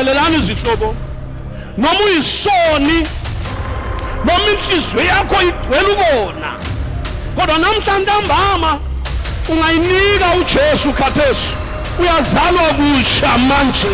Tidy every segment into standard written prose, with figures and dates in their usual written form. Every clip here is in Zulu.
lalelani izihlobo, noma uyisoni, noma inhliziyo yakho igcwele ukona, kodwa namhla ntambama ungayinika uJesu khathesi, uyazalwa kutsha manje.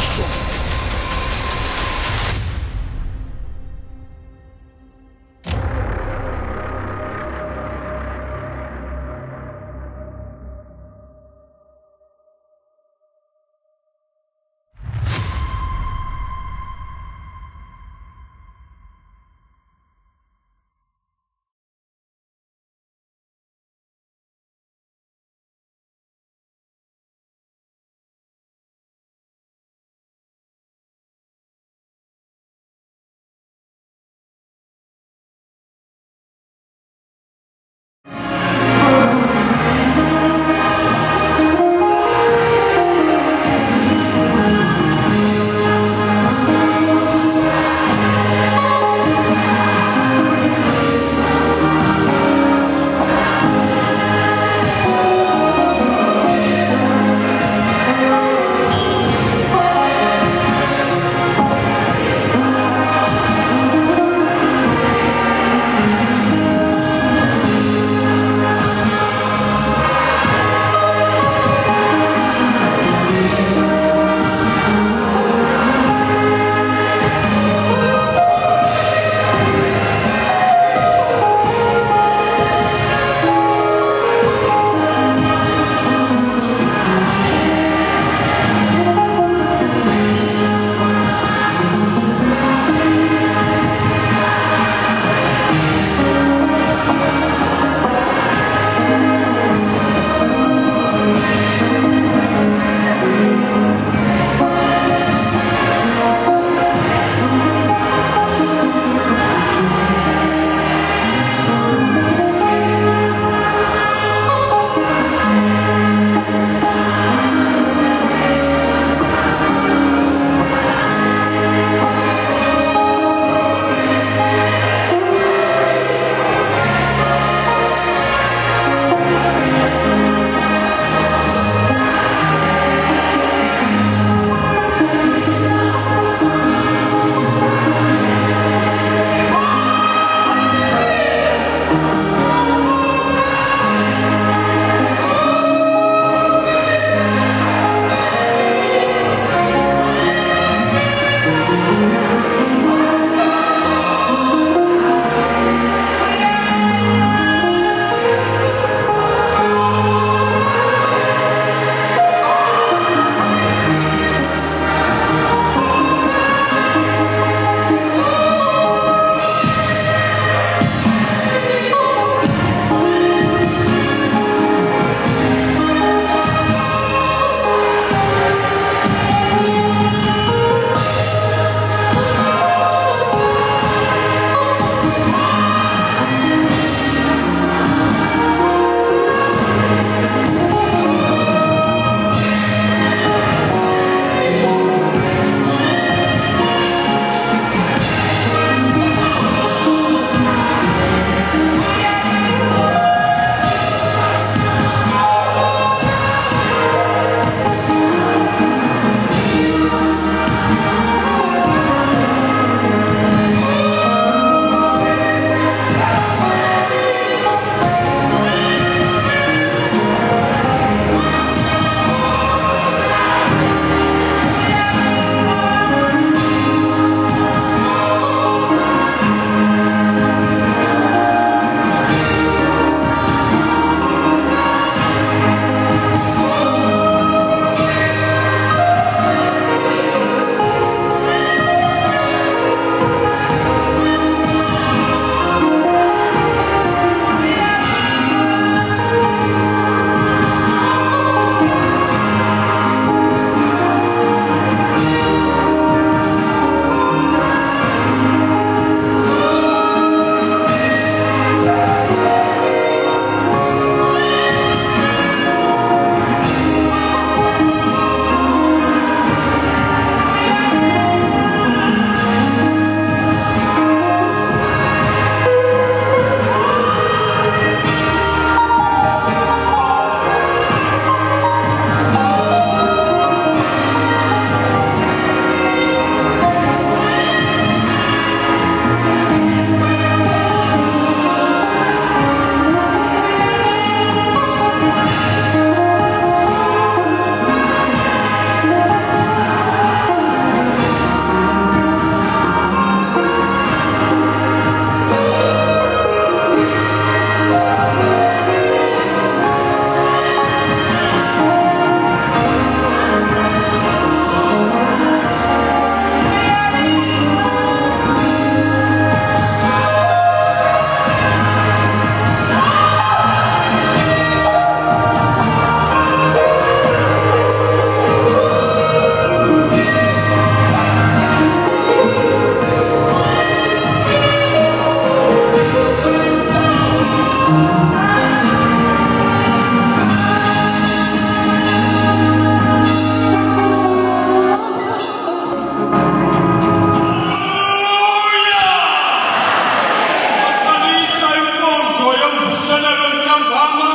Bama,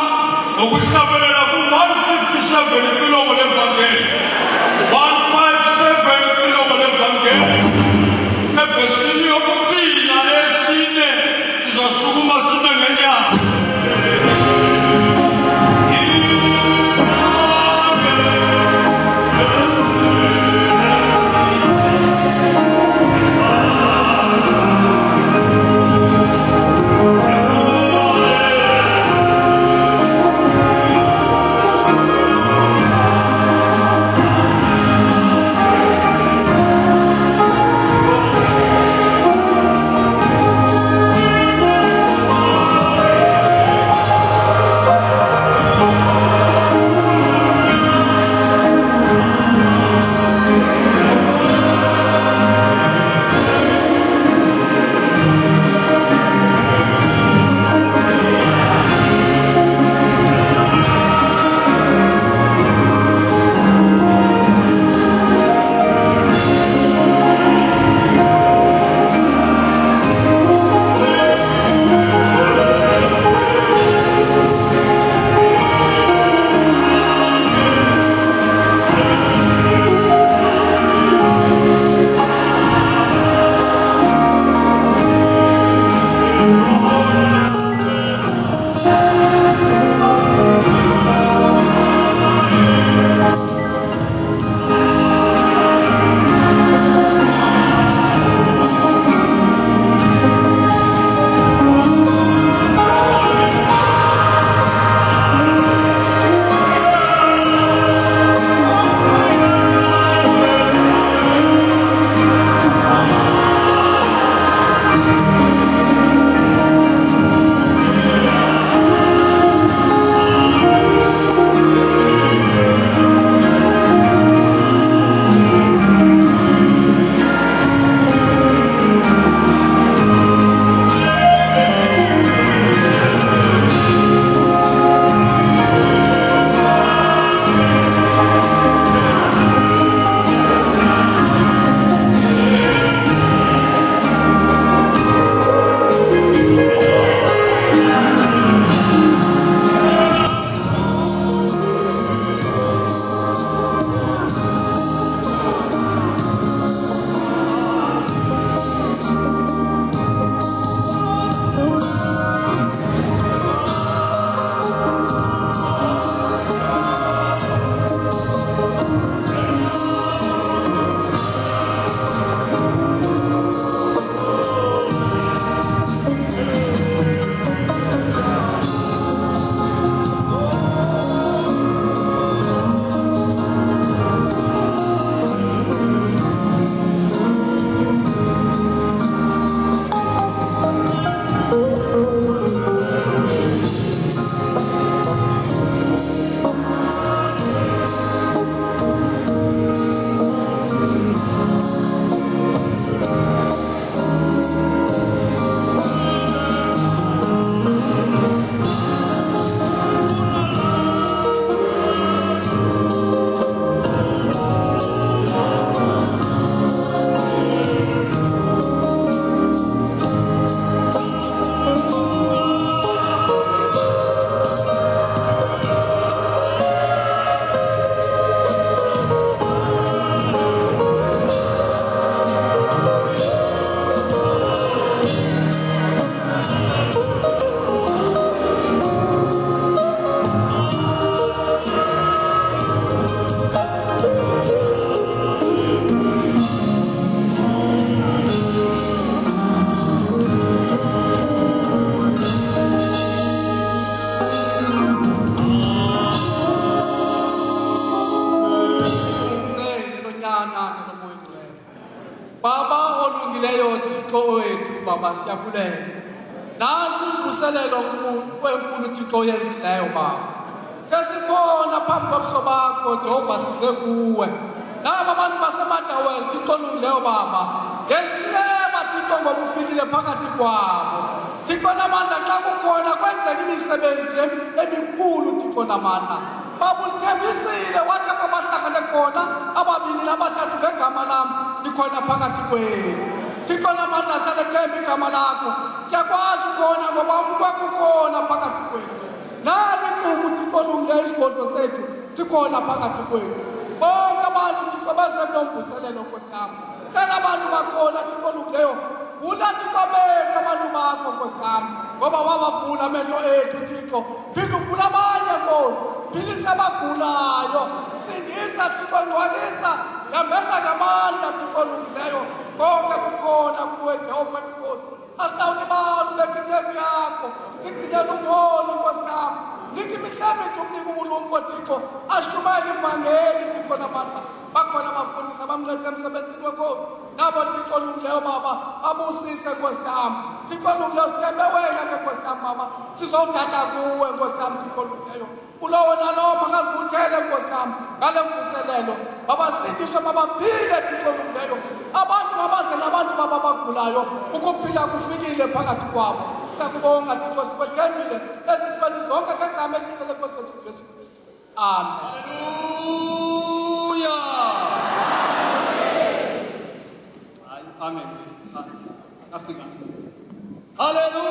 ukuhlabelela ku-157 ilongo levangeli. 157 ilongo levangeli. Ebhesini yokugcina esine sizasukuma sime ngenyanga. Baba siyabulela nansi ukuselelo kwenkulu Thixo oyenzileyo Baba sesikhona phambi kobuso bakho Jehova size kuwe laba abantu basemadawela Thixo olungileyo Baba ngeziceba Thixo ngoba ufikile phakathi kwabo Thixo namandla xa kukhona kwenzeka imisebenzi emikhulu Thixo namandla Baba usithembisile wathi apho bahlangane khona ababili nabathathu ngegama lam likhona phakathi kwenu Thixo namandla selethemba igama lakho siyakwazi khona ngoba umntu wakukhona phakathi kwenu nesibonto sethu sikhona phakathi kwethu. Bonke abantu Thixo basenomvuselelo Nkosi yami. Cela abantu bakhona Thixo luleyo. Vula Thixo amehlo abantu bakho Nkosi yami. Ngoba wabavula amehlo ethu Thixo. Phinda uvula abanye Nkosi. Philisa abagulayo. Sindisa Thixo, ngcwalisa. Yambesa ngamandla Thixo luleyo. Bonke kukhona kuwe Jehova Nkosi. Asitawuni abantu bepithembu yakho. Sigcinele umholi Nkosi yami. Niki mihlame tumnika ubulumko Thixo. Ashumayele ivangeli Thixo namandla. Bakhona abafundisi abamncedisa emsebenzini wenkosi. Nabo Thixo luleyo Baba, abusise Nkosi yami. Thixo luleyo sithembe wena ke Nkosi yami Baba. Sizothatha kuwe Nkosi yami Thixo luleyo. Ulowo nalowo makazibuthele Nkosi yami ngale mvuselelo. Baba sindiswe babaphile Thixo luleyo. Abantu babaze nabantu baba bagulayo ukuphila kufikile phakathi kwabo. Sakubonga Thixo sikwethembile esifana zonke ngegama elisele Nkosi yethu Jesu. Amen. Hallelujah. Amen. Africa. Hallelujah.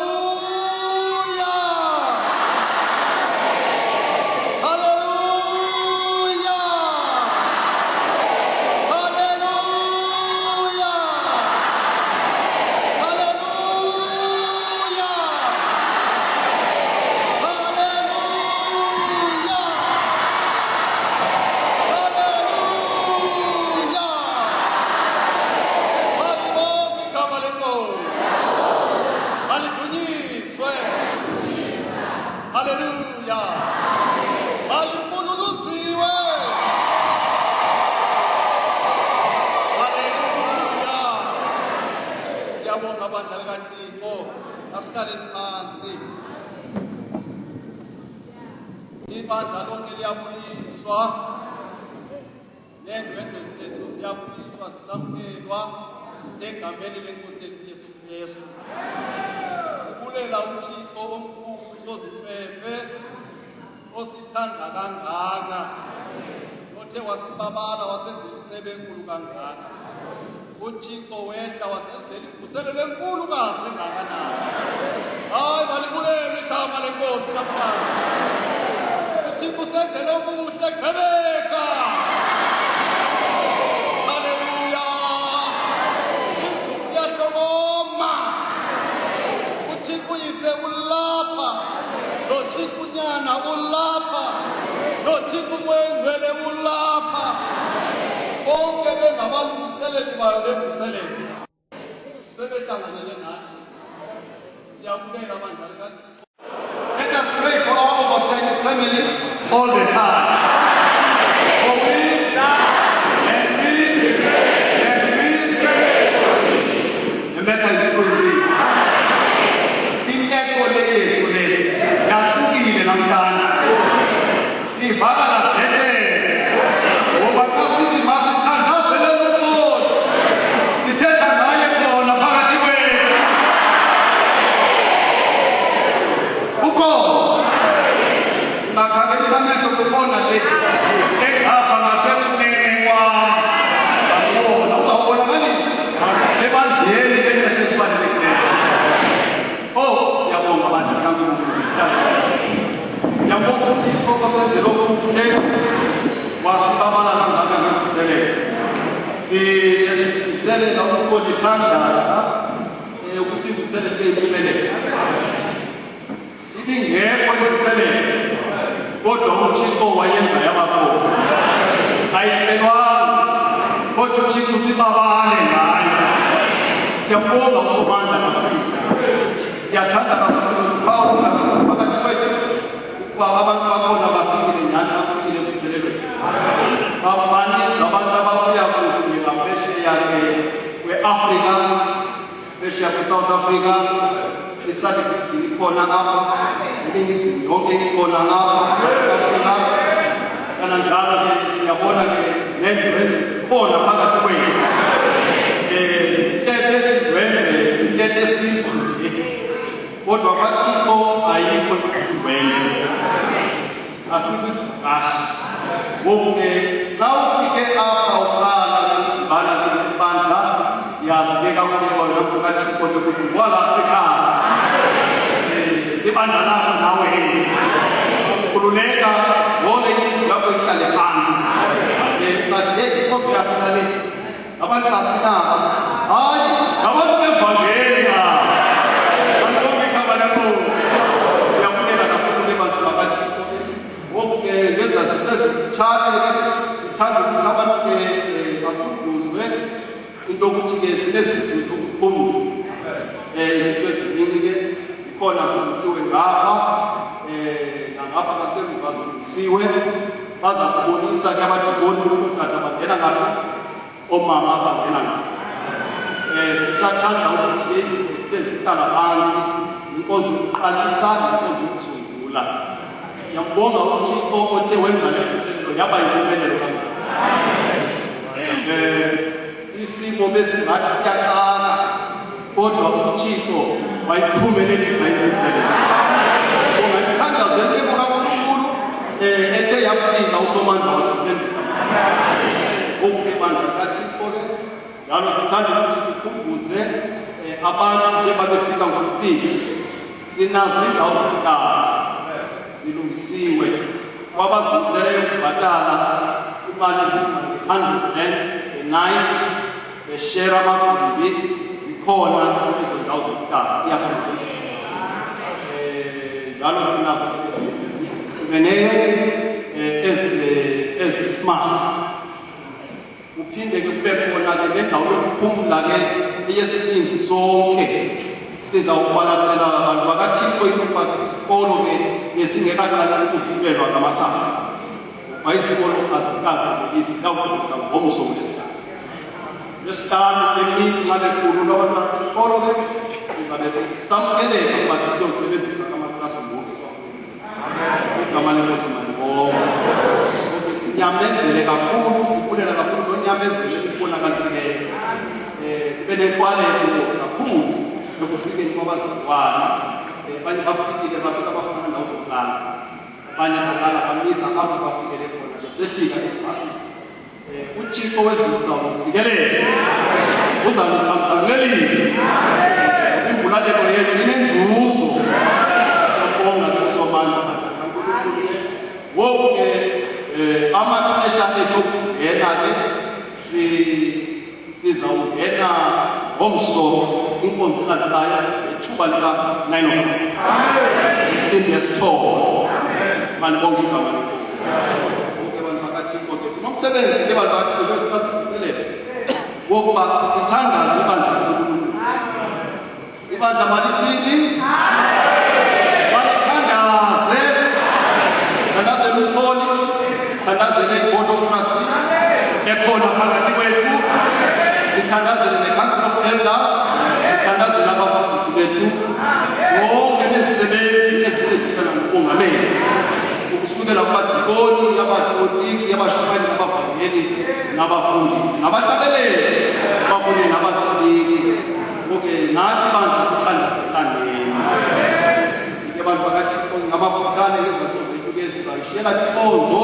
Hallelujah. Hallelujah. Hallelujah. Hallelujah. Hallelujah. Hallelujah. Siyabonga bandla kaThixo. Asihlale phansi. Ibandla lonke liyabuliswa. Nendwendwe zethu ziyabuliswa zisamkelwa egameni leNkosi yethu Yesu Kristu. Sibulela uThixo omkhulu sozifefe osithanda kangaka. Othe wasibabala wasenzela icebo enkulu kangaka. uThixo wehla wasenzela ivuselelo enkulu kahle engakanani. Hayi balibulele igama leNkosi namhlanje. uThixo usenzele obuhle Gqeberha. Haleluya. Izulu liyahlokoma. uThixo uyise ulapha. noThixo unyana ulapha. noThixo kwenzele ulapha. Bonke bengabalungiseleli bayo lemvuselelo sebehlanganele nathi. Siyabulela bandla kaThixo. Let us pray for all of us and his family all the time. For we and we the matter is good. Ingekho leyethu le yahlukile namhlanje. Ivaka laphele. Ngoba kasithi masithandazele uNkosi. Sithetha ngaye khona phakathi kwethu. Ukhona. Ngakhakelisa amehlo kubona le. Ekhapha ngasekunene kwami. Ngabona uzawubonakalisa. Ebandleni elifanelekileyo. Oh, siyabonga bandla kaNkulunkulu. Siyabonga uThixo osenzele okuhle. Wasibabala kangaka ngekuzelele. Siyeselela ukuzithandaza ukuthi ukuzelele impumelelo. Ibingekho ukuzelele. Kodwa uThixo wayenza yabakhona. Ayiphelwanga. Kodwa uThixo sibabale ngayo. Siyabonga uSomandla kakhulu. Siyathanda kakhulu ukuphawula phakathi kwethu ukuba abantu bakhona bafikile njani bafikile ekuzelelweni. Babaningi abantu ababuya ngaphesheya kwe-Afrika, phesheya kwe-South Africa, isatifiki ikhona apha, iningizimu yonke ikhona apha, Afrika. Kananjalo ke siyabona ke nento ezikhona phakathi kwethu. Intetho ezidwendwe, intetho esimple, kodwa kaThixo ayikho idwendwe. Asikho isivakashi. Ngoku-ke xa ufike apha uqala ukubhala ibandla yazi kakhulu lokho kaThixo ukuthi walapha ekhaya. Ibandla lakho nawe khululeka abantu bathina hayi abantu bevangeli abantu ngikaba lapho siyabukela kakhulu abantu bakaThixo ngoku ke ngezathi sezitshale sithanda ukuthi abantu bafunduzwe into ukuthi ke sinezinto zokuphumula izinto eziningi ke sikhona zisiwe ngapha nangapha kasemuva zisiwe bazasibonisa ke abadikoni ukuthatha bangena ngapha omama bangena ngapha sisathanda ukuthi sihlala phansi inkonzo yokuqalisa inkonzo yokusungula siyambonga uThixo othe wenza le nto yaba yimpumelelo kangaka isimo besingathi siyaqala kodwa uThixo wayiphumelelisa impumelelo ongayithandaze into kaNkulunkulu ethe yafika uSomandla wasiphendula okubandla kaThixo ke njalo sithanda ukuthi sikhumbuze abantu bebefika ngokufika sinazo indawo zokuhlala zilungisiwe kwabazuzeleyo ukubhatala imali 109 share amagumbi zikhona izo ndawo zokuhlala iyafuna njalo sinazo ezismart uphinde ke kube khona ke nendawo yokuphumula ke eyesininzi sonke sizawuqwalasela abantu bakaThixo isikolo ke nesingekaqalisi ukuvulelwa ngamasana isikolo azikazi izawufundisa ngomso wesithathu lesihlanu emini nxa befuna abantwana besikolo ke sizabe sisamkeleka ukuba siyosebenzisa amaklasi ngoku igama lenkosi malibonke sinyamezele kakhulu sifulela kakhulu lonyamezele ukubonakaliseke kube nenkwaleko kakhulu yokufikeni kwabazalwane abanye bafikile bafika bafuna ndawo zokulala abanye balala bamisa apho bafikele khona besehlika ebhasini uThixo wezinto usikelele uzamthamsanelisa imbulaleko yethu inenzuzo yokubonga kuSomandla kaNkulunkulu ngoku ke amaxesha ethu okungena ke sizawungena ngomso inkonzo elandelayo ethuba lika-9 sindesithoba mani bonke igama lenkosi bonke abantu bakaThixo ke sinomsebenzi ke bantu bakaThixo esiziselele wokuba sithandaze ibandla kaNkulunkulu ibandla malithini malithandaze thandazela uhloli thandazela i-board of trustees ekhona phakathi kwethu sithandazele ne-council of elders sithandazele abafundisi bethu zonke nezisebenzi ezincedisana nomongameli ukusukela kubadikoni yabatoliki yabashumeli nabavangeli nabafundisi nabahlabeleli bakunye nabatoliki oke nathi bantu sithandazelaneni abantu bakaThixo ngamafutshane ezasozethu ke sizayishiyela inkonzo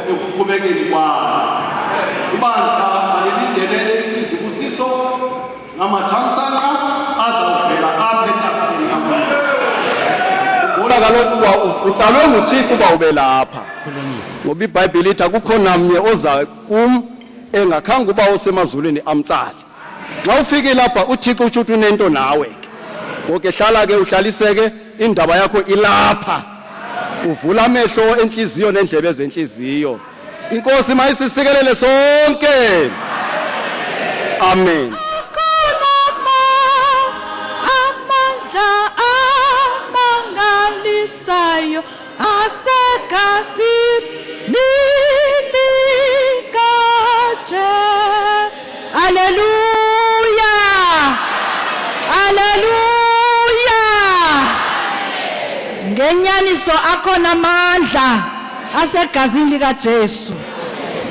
ekuqhubekeni kwayo ibandla malilindele izibusiso namathamsanqa azawuvela apha etafuleni kaNkulunkulu kaloku utsalwe nguThixo uba ube lapha ngoba iBhayibhile ithi akukho namnye oza kum engakhange uba osemazulwini amtsali xa ufike lapha uThixo utsho ukuthi unento nawe ke ngoke hlala ke uhlaliseke indaba yakho ilapha uvula amehlo enhliziyo nendlebe zenhliziyo inkosi mayisisikelele sonke amen amangalisayo asegazini likaje haleluya haleluya ngenyaniso akhona amandla asegazini likaJesu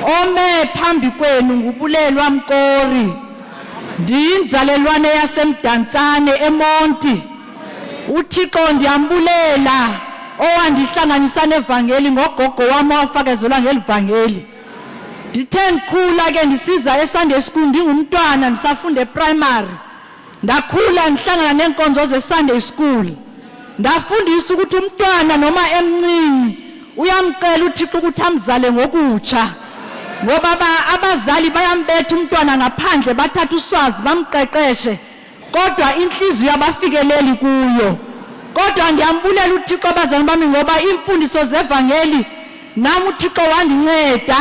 ome phambi kwenu ngubulelwa mkori ndiyinzalelwane yasemdantsane eMonti uThixo ndiyambulela owandihlanganisa nevangeli ngogogo wami owafakezelwa ngelivangeli ndithe ndikhula ke ndisiza eSunday school ndingumntwana ndisafunda eprimary ndakhula ndihlangana nenkonzo zeSunday school ndafundisa ukuthi umntwana noma emncinci uyamcela uThixo ukuthi amzale ngokutsha ngoba abazali bayambetha umntwana ngaphandle bathatha uswazi bamqeqeshe kodwa inhliziyo abafikeleli kuyo. Kodwa ngiyambulela uThixo abazali bami ngoba imfundiso zevangeli nami uThixo wandinceda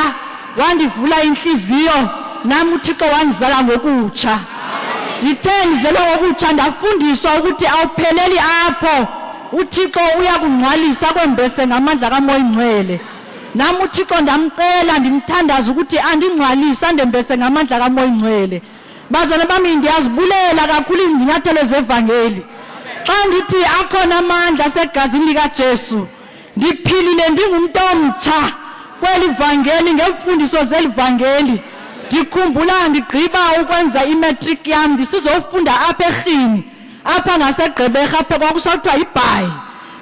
wandivula inhliziyo nami uThixo wandizala ngokutsha. Ngithe ngizelwe ngokutsha ndafundiswa ukuthi awupheleli apho, uThixo uyakungcwalisa kwembese ngamandla kaMoya Ingcwele. Nami uThixo ndamcela ndimthandaza ukuthi andingcwalise andembese ngamandla kaMoya Ingcwele. Bazalwane bami ndiyazibulela kakhulu izinyathelo zevangeli. Xa ngithi akhona amandla segazini likaJesu ndiphilile ndingumuntu omtsha kweli vangeli ngemfundiso zelivangeli. Ndikhumbula ndigqiba ukwenza imatric yami ndisizofunda apha eGqini apha ngaseGqeberha apha kwakusathiwa iBhayi.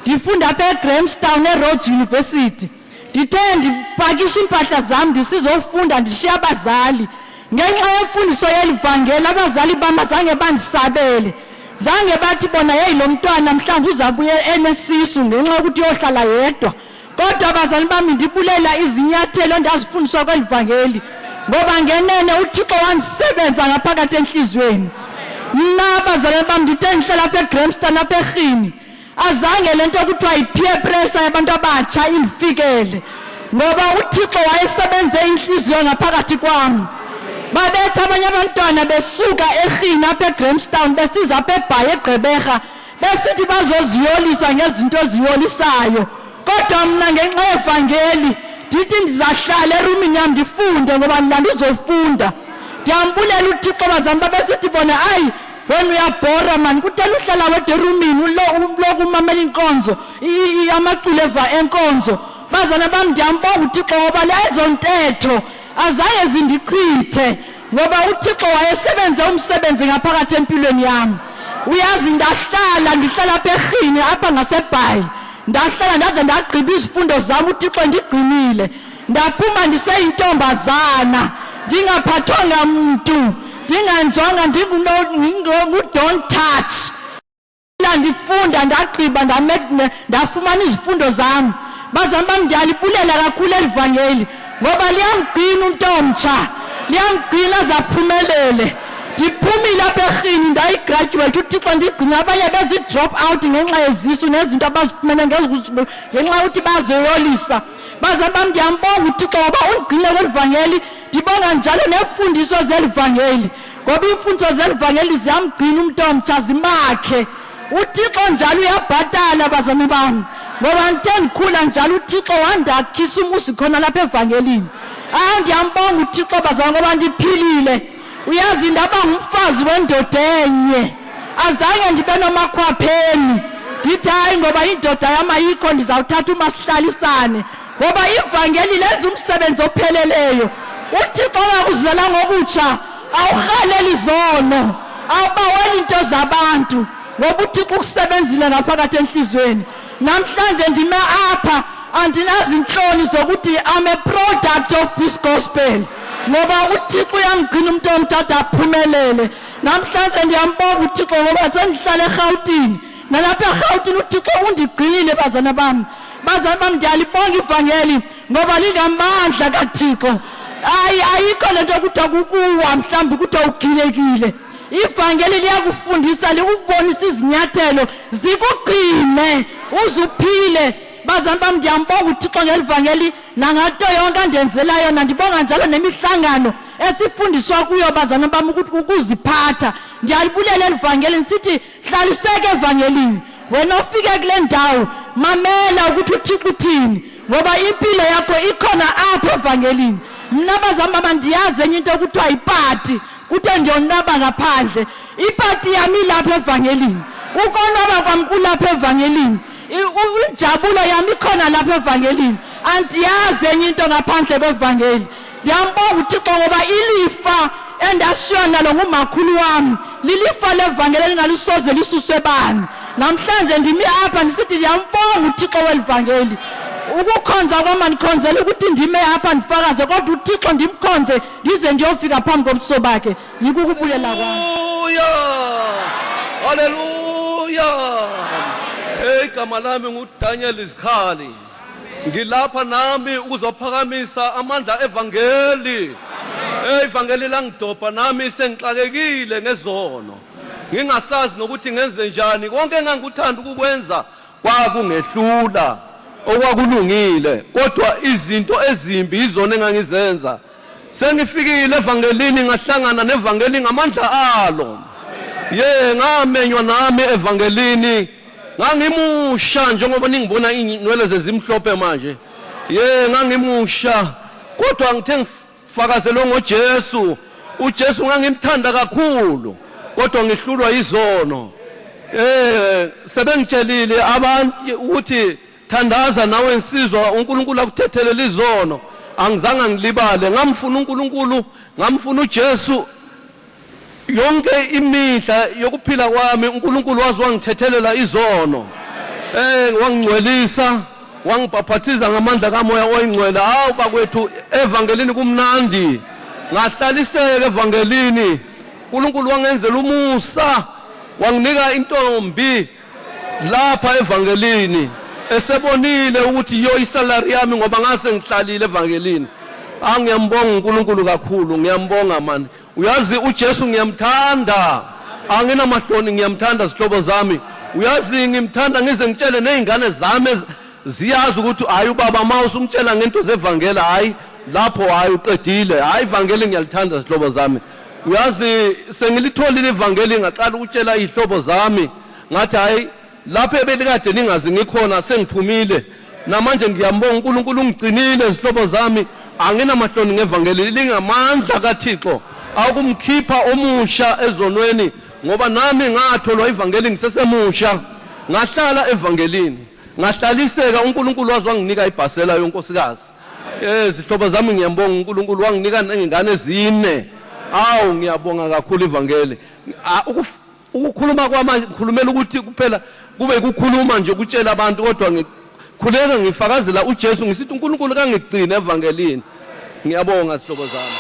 Ndifunda apha eGrahamstown eRhodes University. Ndithe ndipakisha impahla zami ndisizofunda ndishiya abazali. Ngenxa yemfundiso yelivangeli abazali bami zange bandisabele. Zange bathi bona hey lo mntwana mhlawumbe uzabuye enesisu ngenxa ukuthi uyohlala yedwa. Kodwa abazali bami ndibulela izinyathelo ndazifundiswa kwelivangeli. Ngoba ngenene uThixo wandisebenza ngaphakathi enhlizweni. Mina abazali bami ndithe ngihlala apha eGrahamstown apha eGqini. Azange lento kuthiwa ipeer pressure yabantu abatsha indifikele. Ngoba uThixo wayesebenze inhliziyo ngaphakathi kwami. Babetha abanye abantwana besuka eGqini apha eGrahamstown besiza apha eBhayi eGqeberha besithi bazoziyolisa ngezinto eziyolisayo. Kodwa mina ngenxa yevangeli ndithi ndizahlala erumini yami ndifunde ngoba ngilanda uzofunda. Ndiyambulela uThixo bazami babesithi bona ayi wena uyabhora man kutela uhlala wedwa erumini uloku umamela inkonzo amaculeva enkonzo. Bazana bami ndiyambonga uThixo ngoba lezo ntetho azange zindichithe ngoba uThixo wayesebenze umsebenzi ngaphakathi empilweni yami. Uyazi ndihlala apha eGqini apha ngaseBhayi. Ndahlala ndaze ndagqiba izifundo zami uThixo ndigcinile. Ndaphuma ndiseyintombazana ndingaphathwanga muntu ndinganzwanga don't touch. Ndifunda ndagqiba ndafumana izifundo zami. Bazami bami ndiyalibulela kakhulu elivangeli ngoba liyamgcina umuntu omtsha, liyamgcina zaphumelele. Ndiphumile apha eGqini ndayigraduate uThixo ndigcina abanye bezi drop out ngenxa yezisu nezinto abazifumene ngenxa ukuthi bazoyolisa. Bazami bami ndiyambonga uThixo ngoba undigcine kwelivangeli. Ndibonga njalo nemfundiso zelivangeli ngoba imfundiso zelivangeli ziyamgcina umuntu omtsha zimakhe. uThixo njalo uyabhatala bazami bami ngoba ngithe ngikhula njalo uThixo wandakhisa umusi khona lapha evangelini. Ngiyambonga uThixo bazami ngoba ndiphilile. Uyazi ndaba ngumfazi wendoda enye. Azange ndibe nomakhwapheni. Ndithi hayi ngoba indoda yami ayikho ndizawuthatha umasihlalisane ngoba ivangeli lenza umsebenzi opheleleyo. uThixo wakuzela ngokutsha awuhaleli izono awubaweli into zabantu ngoba uThixo ukusebenzile ngaphakathi enhlizweni. Namhlanje ndime apha andinazi inhloni zokuthi I'm a product of this gospel ngoba uThixo uyamgcina umuntu omthatha aphumelele. Namhlanje ndiyambonga uThixo ngoba sengihlala eGauteng nalapha eGauteng uThixo undigcinile bazana bami. Bazana bami ndiyalibonga ivangeli ngoba lingamandla kaThixo. Ayikho lento kuthiwa kukuwa mhlawumbe kuthiwa ugilekile. Ivangeli liyakufundisa likubonisa izinyathelo zikugcine uzuphile. Bazami bami ndiyambonga uThixo ngelivangeli nangato yonke andenzela yona. Ndibonga njalo nemihlangano esifundiswa kuyo bazami bami ukuthi ukuziphatha. Ndiyalibulela elivangeli nsithi hlaliseke evangelini. Wena ufike kule ndawo mamela ukuthi uThixo uthini ngoba impilo yakho ikhona apha evangelini. Mina bazami bami ndiyazi enye into kuthiwa ipati kuthe ndiyonwaba ngaphandle. Ipati yami lapha evangelini. Ukonwaba kwami kulapha evangelini. Injabulo yami ikhona lapha evangelini. Andiyazi enye into ngaphandle kwevangeli. Ndiyambonga uThixo ngoba ilifa endashiwa nalo ngumakhulu wami lilifa levangeli elingalisoze lisuswe bani. Namhlanje ndimi apha ndisithi ndiyambonga uThixo welivangeli. Ukukhonza kwami ndikhonzela ukuthi ndime apha ndifakaze kodwa uThixo ndimkhonze ndize ndiyofika phambi komso bakhe. Yikho ukubulela kwami. Haleluya. Igama lami nguDaniel Isikhali. ngilapha nami ukuzophakamisa amandla evangeli. Ivangeli langidobha nami sengixakekile ngezono. Ngingasazi nokuthi ngenze njani. Konke engangikuthanda ukukwenza kwakungehlula okwakulungile. Kodwa izinto ezimbi izona engangizenza. Sengifikile evangelini ngahlangana nevangeli ngamandla alo. Ngamenywa nami evangelini. Ngangimusha njengoba ningibona inwele zezimhlophe manje. Ngangimusha. Kodwa ngithe ngifakazelwe ngoJesu. uJesu ngangimthanda kakhulu. Kodwa ngihlulwa izono. Sebengitshelile abantu ukuthi thandaza nawe insizwa uNkulunkulu akuthethelela izono. Angizange ngilibale. Ngamfuna uNkulunkulu, ngamfuna uJesu. Yonke imihla yokuphila kwami uNkulunkulu wazi wangithethelela izono. Wangingcwelisa, wangibhaphathiza ngamandla kaMoya oyingcwele. Hawu bakwethu evangelini kumnandi. Ngahlaliseka evangelini. uNkulunkulu wangenzela umusa. Wanginika intombi lapha evangelini. Esebonile ukuthi yo isalary yami ngoba ngase ngihlalile evangelini. Ngiyambonga uNkulunkulu kakhulu, ngiyambonga mani. Uyazi uJesu ngiyamthanda. Anginamahloni ngiyamthanda sihlobo zami. Uyazi ngimthanda ngize ngitshele nezingane zami ziyazi ukuthi hayi ubaba mawusu umtshela ngento zevangeli hayi lapho hayi uqedile. Hayi ivangeli ngiyalithanda sihlobo zami. Uyazi sengilitholile ivangeli ngaqala ukutshela izihlobo zami ngathi hayi lapho ebelikade ningazi ngikhona sengiphumile. Namanje ngiyambonga uNkulunkulu ungigcinile izihlobo zami. Anginamahloni ngevangeli lingamandla kaThixo. Akumkhipha omusha ezonweni ngoba nami ngatholwa ivangeli ngisesemusha. Ngahlala evangelini. Ngahlaliseka uNkulunkulu wazi wanginika ibhasela yonkosikazi. Izihlobo zami ngiyambonga uNkulunkulu wanginika nezingane ezine. Awu ngiyabonga kakhulu ivangeli. Ukukhuluma kwami ngikhulumela ukuthi kuphela kube ukukhuluma nje ukutshela abantu kodwa ngikhuleka ngifakazela uJesu ngisithi uNkulunkulu kangigcina evangelini. Ngiyabonga sihlobo zami.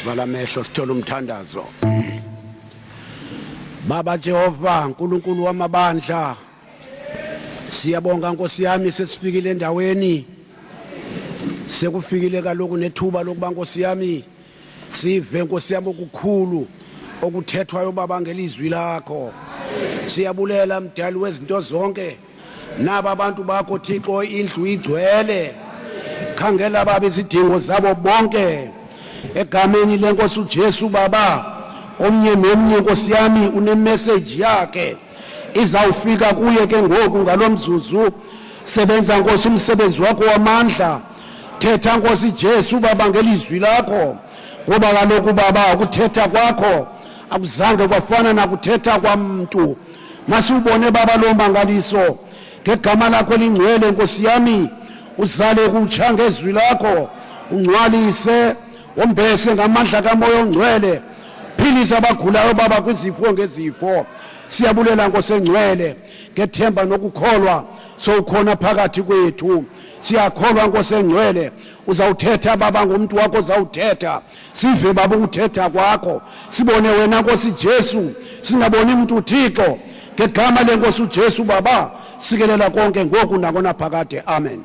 Vala amehlo sithola umthandazo. Baba Jehova uNkulunkulu wamabandla, siyabonga Nkosi yami sesifikile endaweni, sekufikile kaloku nethuba lokuba Nkosi yami sive Nkosi yami okukhulu okuthethwayo baba ngelizwi lakho. Siyabulela mdali wezinto zonke, naba abantu bakho Thixo indlu igcwele, khangela baba izidingo zabo bonke egameni lenkosi uJesu baba. Omnye nomnye Nkosi yami une message yakhe izawufika kuye ke ngoku ngalomzuzu. Sebenza Nkosi umsebenzi wakho wamandla, thetha Nkosi Jesu baba ngelizwi lakho, ngoba kaloku baba ukuthetha kwakho akuzange kwafana nakuthetha kwamuntu. Masubone baba lo mangaliso ngegama lakho lingcwele Nkosi yami, uzale kutsha ngezwi lakho, ungcwalise wombese ngamandla kamoya ongcwele, philisa abagulayo baba kwizifo ngezifo. Siyabulela Nkosi engcwele ngethemba nokukholwa sowukhona phakathi kwethu. Siyakholwa Nkosi engcwele uzawuthetha baba ngomuntu wakho uzawuthetha, sive baba ukuthetha kwakho, sibone wena Nkosi Jesu, singaboni umuntu Thixo. Ngegama lenkosi uJesu baba sikelela konke ngoku nakona phakade. Amen.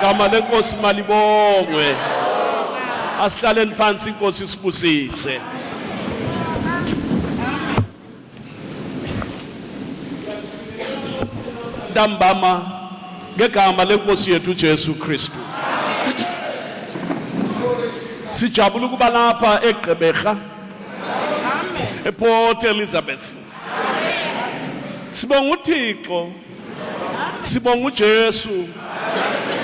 Gama lenkosi malibongwe. Asihlaleni phansi inkosi sibusise. Dambama ngegama lenkosi yethu Jesu Kristu. Sijabula ukuba lapha eGqeberha, ePort Elizabeth. Sibonga uThixo, sibonga uJesu,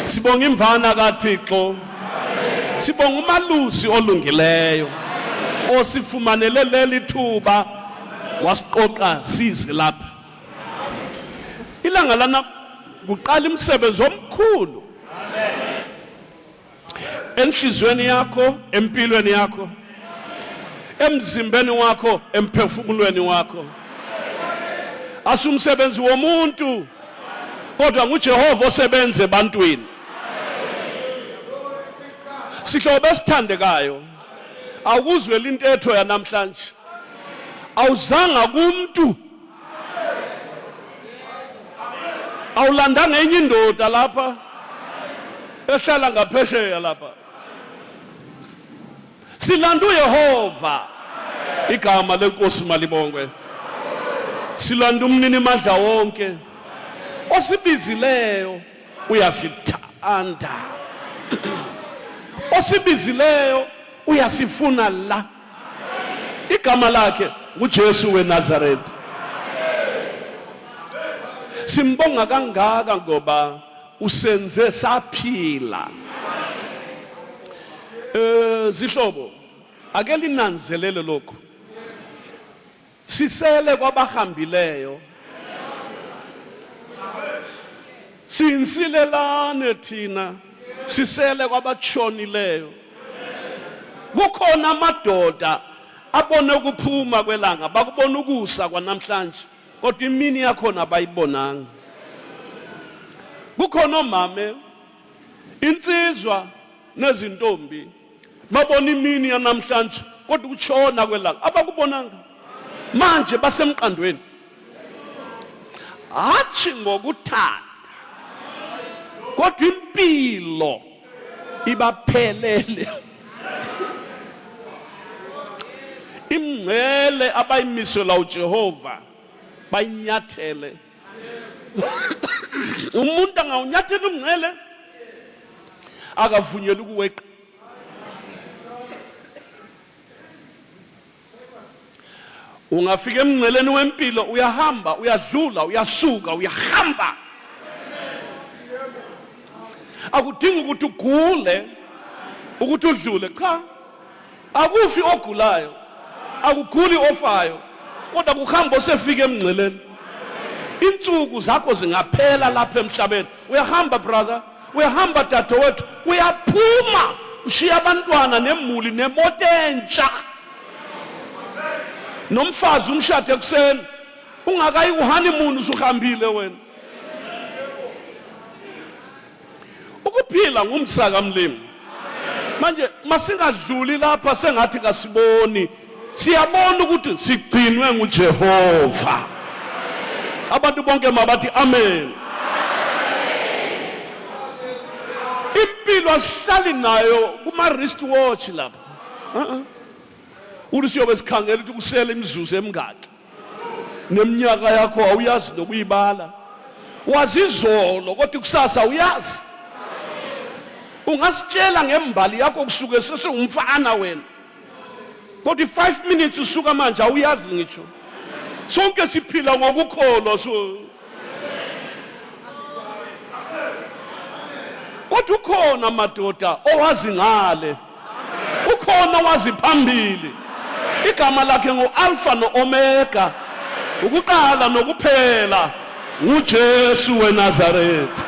sibonga imvana kaThixo, sibonga umalusi olungileyo osifumanele leli thuba wasiqoqa size lapha. Ilanga lana kuqala umsebenzi omkhulu enhlizweni yakho, empilweni yakho, emzimbeni wakho, emphefumulweni wakho. Asumsebenzi womuntu kodwa nguJehova osebenza ebantwini. Sihlobo esithandekayo, awukuzwe lintetho yanamhlanje, awuzanga kumuntu, awulandanga enye indoda lapha ehlala ngaphesheya lapha. Silanda uYehova, igama lenkosi malibongwe. Silanda umnini mandla wonke osibizileyo, uyasithanda, osibizileyo uyasifuna la. Igama lakhe nguJesu weNazaretha. Simbonga kangaka ngoba usenze saphila. Zihlobo, ake linanzelele lokho. Sisele kwabahambileyo. Sinsilelane thina. Sisele kwabatshonileyo. Kukhona amadoda abone ukuphuma kwelanga, bakubona ukusa kwanamhlanje, kodwa imini yakhona bayibonanga. Kukhona omame, insizwa nezintombi babona imini yanamhlanje, kodwa ukutshona kwelanga abakubonanga. Manje basemqandweni. Hathi ngokuthanda, kodwa impilo ibaphelele. Imngcele abayimisela uJehova bayinyathele. Umuntu angawunyathela umngcele akavunyelwa ukuweqa. Ungafika emngceleni wempilo, uyahamba, uyadlula, uyasuka, uyahamba. Akudingi ukuthi ugule ukuthi udlule, cha. Akufi ogulayo, akuguli ofayo, kodwa kuhamba osefika emngceleni. Insuku zakho zingaphela lapha emhlabeni. Uyahamba brother, uyahamba dadewethu, uyaphuma ushiya abantwana nemuli nemoto entsha. Nomfazi umshade ekseni, ungakayi uhoneymoon usuhambile wena. Ukuphila ngumsaka mlimi. Manje masingadluli lapha sengathi kasiboni, siyabona ukuthi sigcinwe nguJehova. Abantu bonke mabathi amen. Impilo asihlali nayo kuma wristwatch lapha. Uthi siyobe sikhangela ukuthi kusele imizuzu emingaki. Neminyaka yakho awuyazi nokuyibala. Wazi izolo kodwa kusasa uyazi. Ungasitshela ngembali yakho kusuke sesungumfana wena. Kodwa 5 minutes usuka manje awuyazi ngisho. Sonke siphila ngokukholwa so. Kodwa ukhona madoda owazi ngale. Ukhona wazi phambili. Igama lakhe nguAlpha noOmega. Ukuqala nokuphela nguJesu weNazaretha.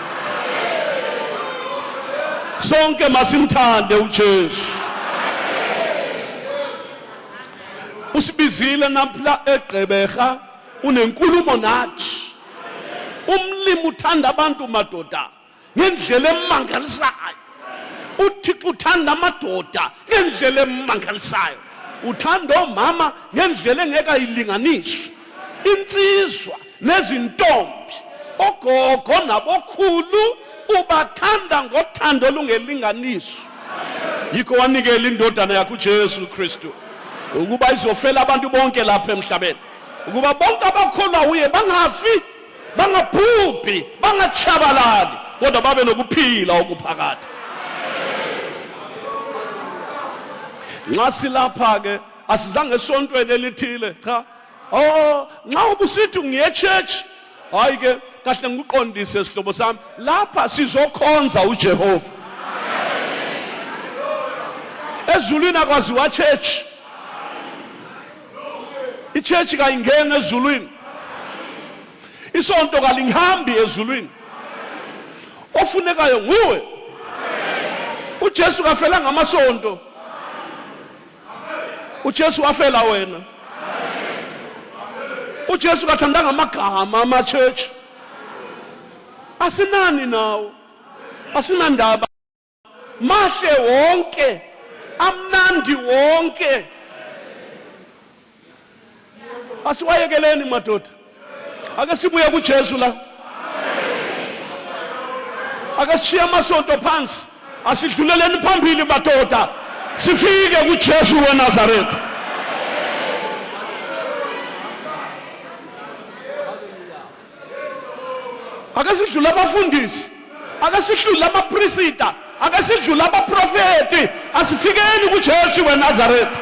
Sonke masimthande uJesu. Usibizile nampla eGqeberha unenkulumo nathi. Umlimi uthanda abantu madoda ngendlela emangalisayo. Uthixo uthanda amadoda ngendlela emangalisayo. Uthanda omama ngendlela engeka ilinganiswe. Insizwa nezintombi, ogogo nabokhulu ubathanda ngothando lungelinganiswa. Yikho wanikela indodana yakhe uJesu Kristu ukuba izofela abantu bonke lapha emhlabeni, ukuba bonke abakholwa uye bangafi, bangabhubhi, bangatshabalali, kodwa babe nokuphila okuphakade. Nxa silapha ke asizange esontweni elithile, cha. Nxa ubusithi ngiye church, hayi ke kahle ngikuqondise sihlobo sami, lapha sizokhonza uJehova. Ezulwini akwaziwa church. Ichurch kayingena ezulwini. Isonto kalingihambi ezulwini. Ofunekayo nguwe. uJesu kafela ngamasonto. uJesu wafela wena. uJesu kathandanga amagama ama church. Asinani nawo. Asinandaba. Mahle wonke. Amnandi wonke. Asiwayekeleni madoda. Ake sibuye kuJesu la. Ake sishiya amasonto phansi. Asidluleleni phambili madoda. Sifike kuJesu weNazaretha. Ake sidlule abafundisi. Ake sidlule abapriesta. ake sidlula abaprofeti asifikeni kuJesu weNazaretha.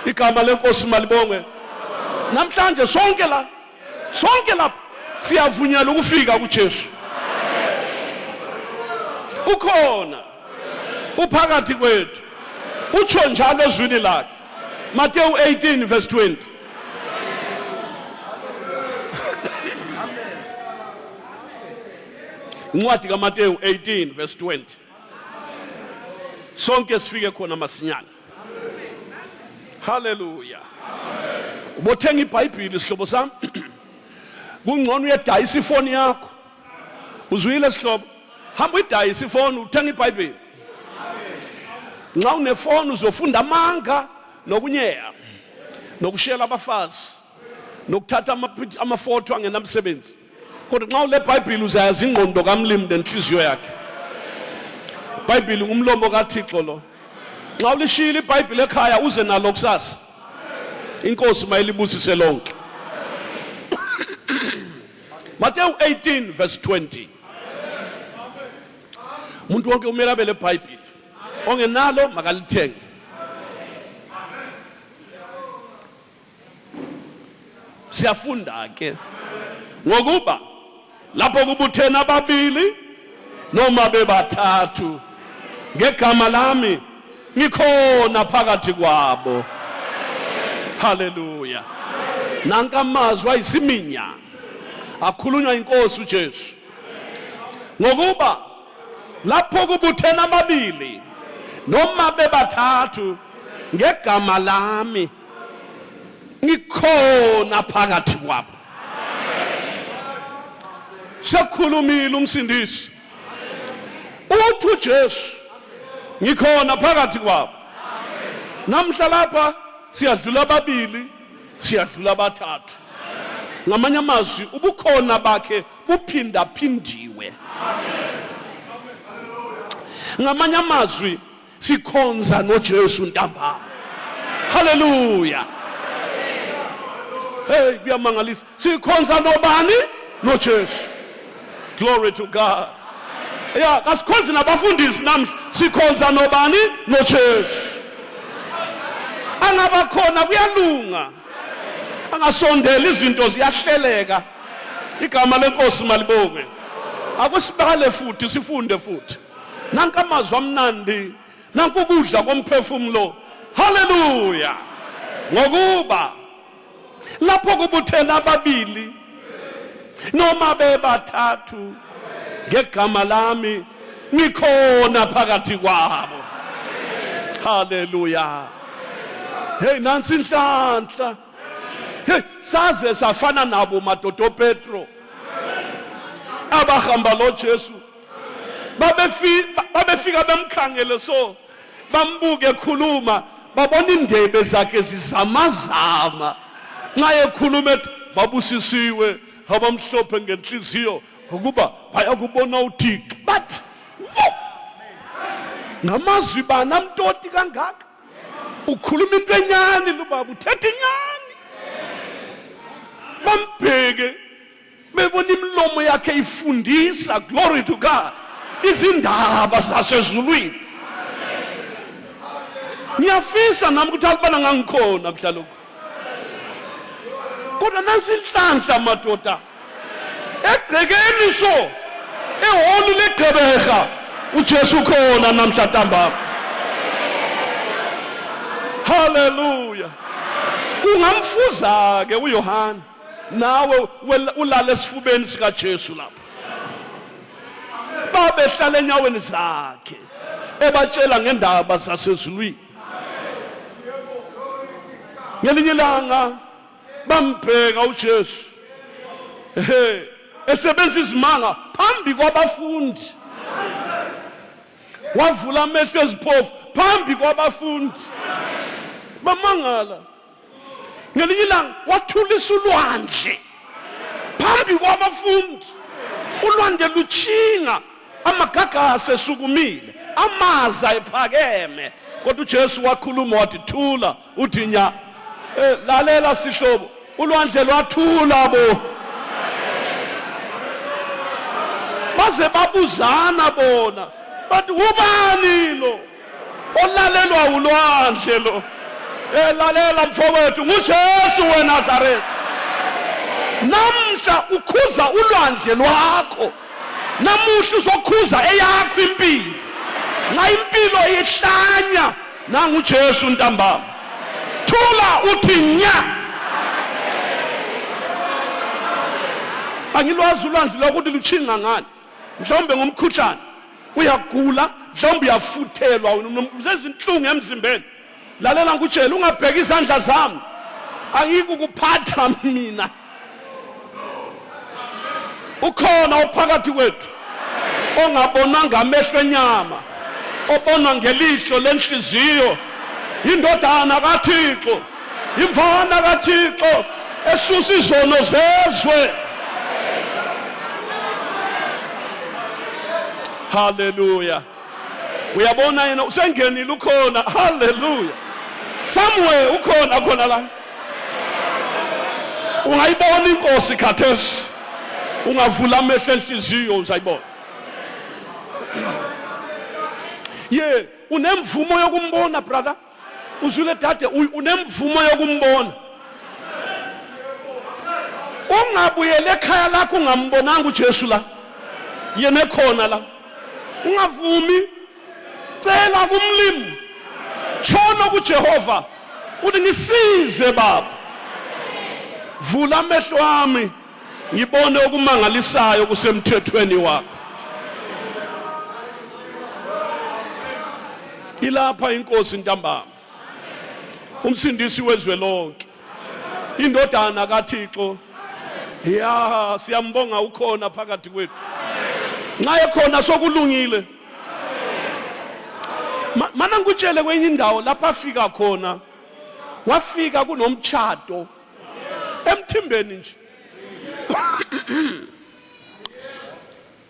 Igama lenkosi malibongwe. Namhlanje sonke la siyavunyelwa ukufika kuJesu. Ukhona uphakathi kwethu. Utsho njalo ezwini lakhe. Matthew 18 verse 20. Incwadi kaMatthew 18 verse 20. Sonke sifike khona masinyane. Hallelujah. Ubothenga iBhayibheli sihlobo sami. Kungcono uyedayisa ifoni yakho. Uzwile sihlobo? Hamba uyidayisa ifoni uthenga iBhayibheli. Nxa unefoni uzofunda amanga nokunyeya. Nokushela abafazi. Nokuthatha amafoto angenamsebenzi. Kodwa nxa ule Bible uzayazi ingqondo kaMlimi nenhliziyo yakhe. Bible ngumlomo kaThixo lo. Nxa ulishila iBhayibheli ekhaya uze nalo kusasa. Inkosi mayilibusise lonke. Matthew 18 verse 20. Umuntu wonke umele abe le Bible. Ongenalo makalithenge. Siyafunda ke ngokuba lapho kubuthena ababili noma bebathathu ngegama lami ngikhona phakathi kwabo. Hallelujah. Nanka amazwi ayisiminya akhulunywa inkosi uJesu ngokuba lapho kubuthena ababili noma bebathathu ngegama lami ngikhona phakathi kwabo. Sekhulumile umsindisi uthi uJesu ngikhona phakathi kwabo. Namhla lapha siyadlula ababili siyadlula abathathu. Ngamanye amazwi ubukhona bakhe buphinda phindiwe. Ngamanye amazwi sikhonza noJesu ntambama. Hallelujah. Hey, kuyamangalisa. Sikhonza nobani? NoJesu. Glory to God. Yeah, kasikhonza nabafundisi namhla sikhonza nobani? NoJesu. Angabakhona kuyalunga. Angasondela izinto ziyahleleka. Igama lenkosi malibongwe. Akusibale futhi sifunde futhi. Nanka amazwi amnandi, nanku ukudla komphefumulo. Hallelujah. Ngokuba lapho kubuthena ababili noma bebathathu ngegama lami ngikhona phakathi kwabo. Hallelujah. Hey, nansi inhlanhla. Hey, saze safana nabo madodo Petro abahamba lo Jesu babefika bemkhangele so bambuke ekhuluma babona indebe zakhe zizamazama nxa ekhuluma ethi babusisiwe abamhlophe ngenhliziyo ukuba bayakubona uThixo. But ngamazwi bana mtoti kangaka ukhuluma into enyani lo baba uthetha inyani. Bambheke bebona imlomo yakhe ifundisa. Glory to God. Izindaba zasezulwini. Ngiyafisa nami ukuthi alibana ngangikhona mhla lokho. Kodwa nansi inhlanhla madoda. Egcekeni so eholu leGqeberha uJesu khona namhla ntambama. Hallelujah. Ungamfuza ke uYohana nawe ulala esifubeni sika Jesu lapho. Babehlala enyaweni zakhe ebatshela ngendaba zasezulwini. Ngelinye ilanga bambheka uJesu esebenza izimanga phambi kwabafundi. Wavula amehlo eziphofu phambi kwabafundi. Bamangala. Ngelinye ilanga wathulisa ulwandle phambi kwabafundi. Ulwandle luchinga, amagagasi esukumile, amaza ephakeme. Kodwa uJesu wakhuluma wathi thula, uthi nya. Lalela sihlobo, ulwandle lwathula bo. baze babuzana bona bathi ubani lo olalelwa ulwandle lo lalela mfowethu nguJesu weNazaretha. Namhla ukhuza ulwandle lwakho, namuhla uzokhuza eyakho impilo. Nxa impilo ihlanya nanguJesu ntambama, thula uthi nya. Angilwazi ulwandle lokuthi luchinga ngani, mhlawumbe ngomkhuhlane uyagula, mhlawumbe uyafuthelwa unezinhlungu emzimbeni. Lalela ngikutshela, ungabheka izandla zami, angikukuphatha mina. Ukhona ophakathi kwethu ongabonanga amehlo enyama, obona ngelihlo lenhliziyo, indodana kaThixo, imvana kaThixo esusa izono zezwe. Hallelujah. Uyabona yena usengenile ukhona. Hallelujah. Somewhere ukhona khona la. Ungayibona inkosi khathesi, ungavula amehlo enhliziyo uzayibona. Ye unemvumo yokumbona brother, uzule dade unemvumo yokumbona. Ungabuyele ekhaya lakho ungambonanga uJesu la, yena ekhona la. Ungavumi, cela kumlimi, tshona kuJehova uthi ngisize baba, vula amehlo ami ngibone okumangalisayo kusemthethweni wakho. Ilapha inkosi ntambama, umsindisi wezwe lonke, indodana kaThixo. Ya siyambonga ukhona phakathi kwethu. Nxa ekhona sokulungile. Mana ngikutshele kwenye indawo lapha afika khona, wafika kunomtshado emthimbeni nje.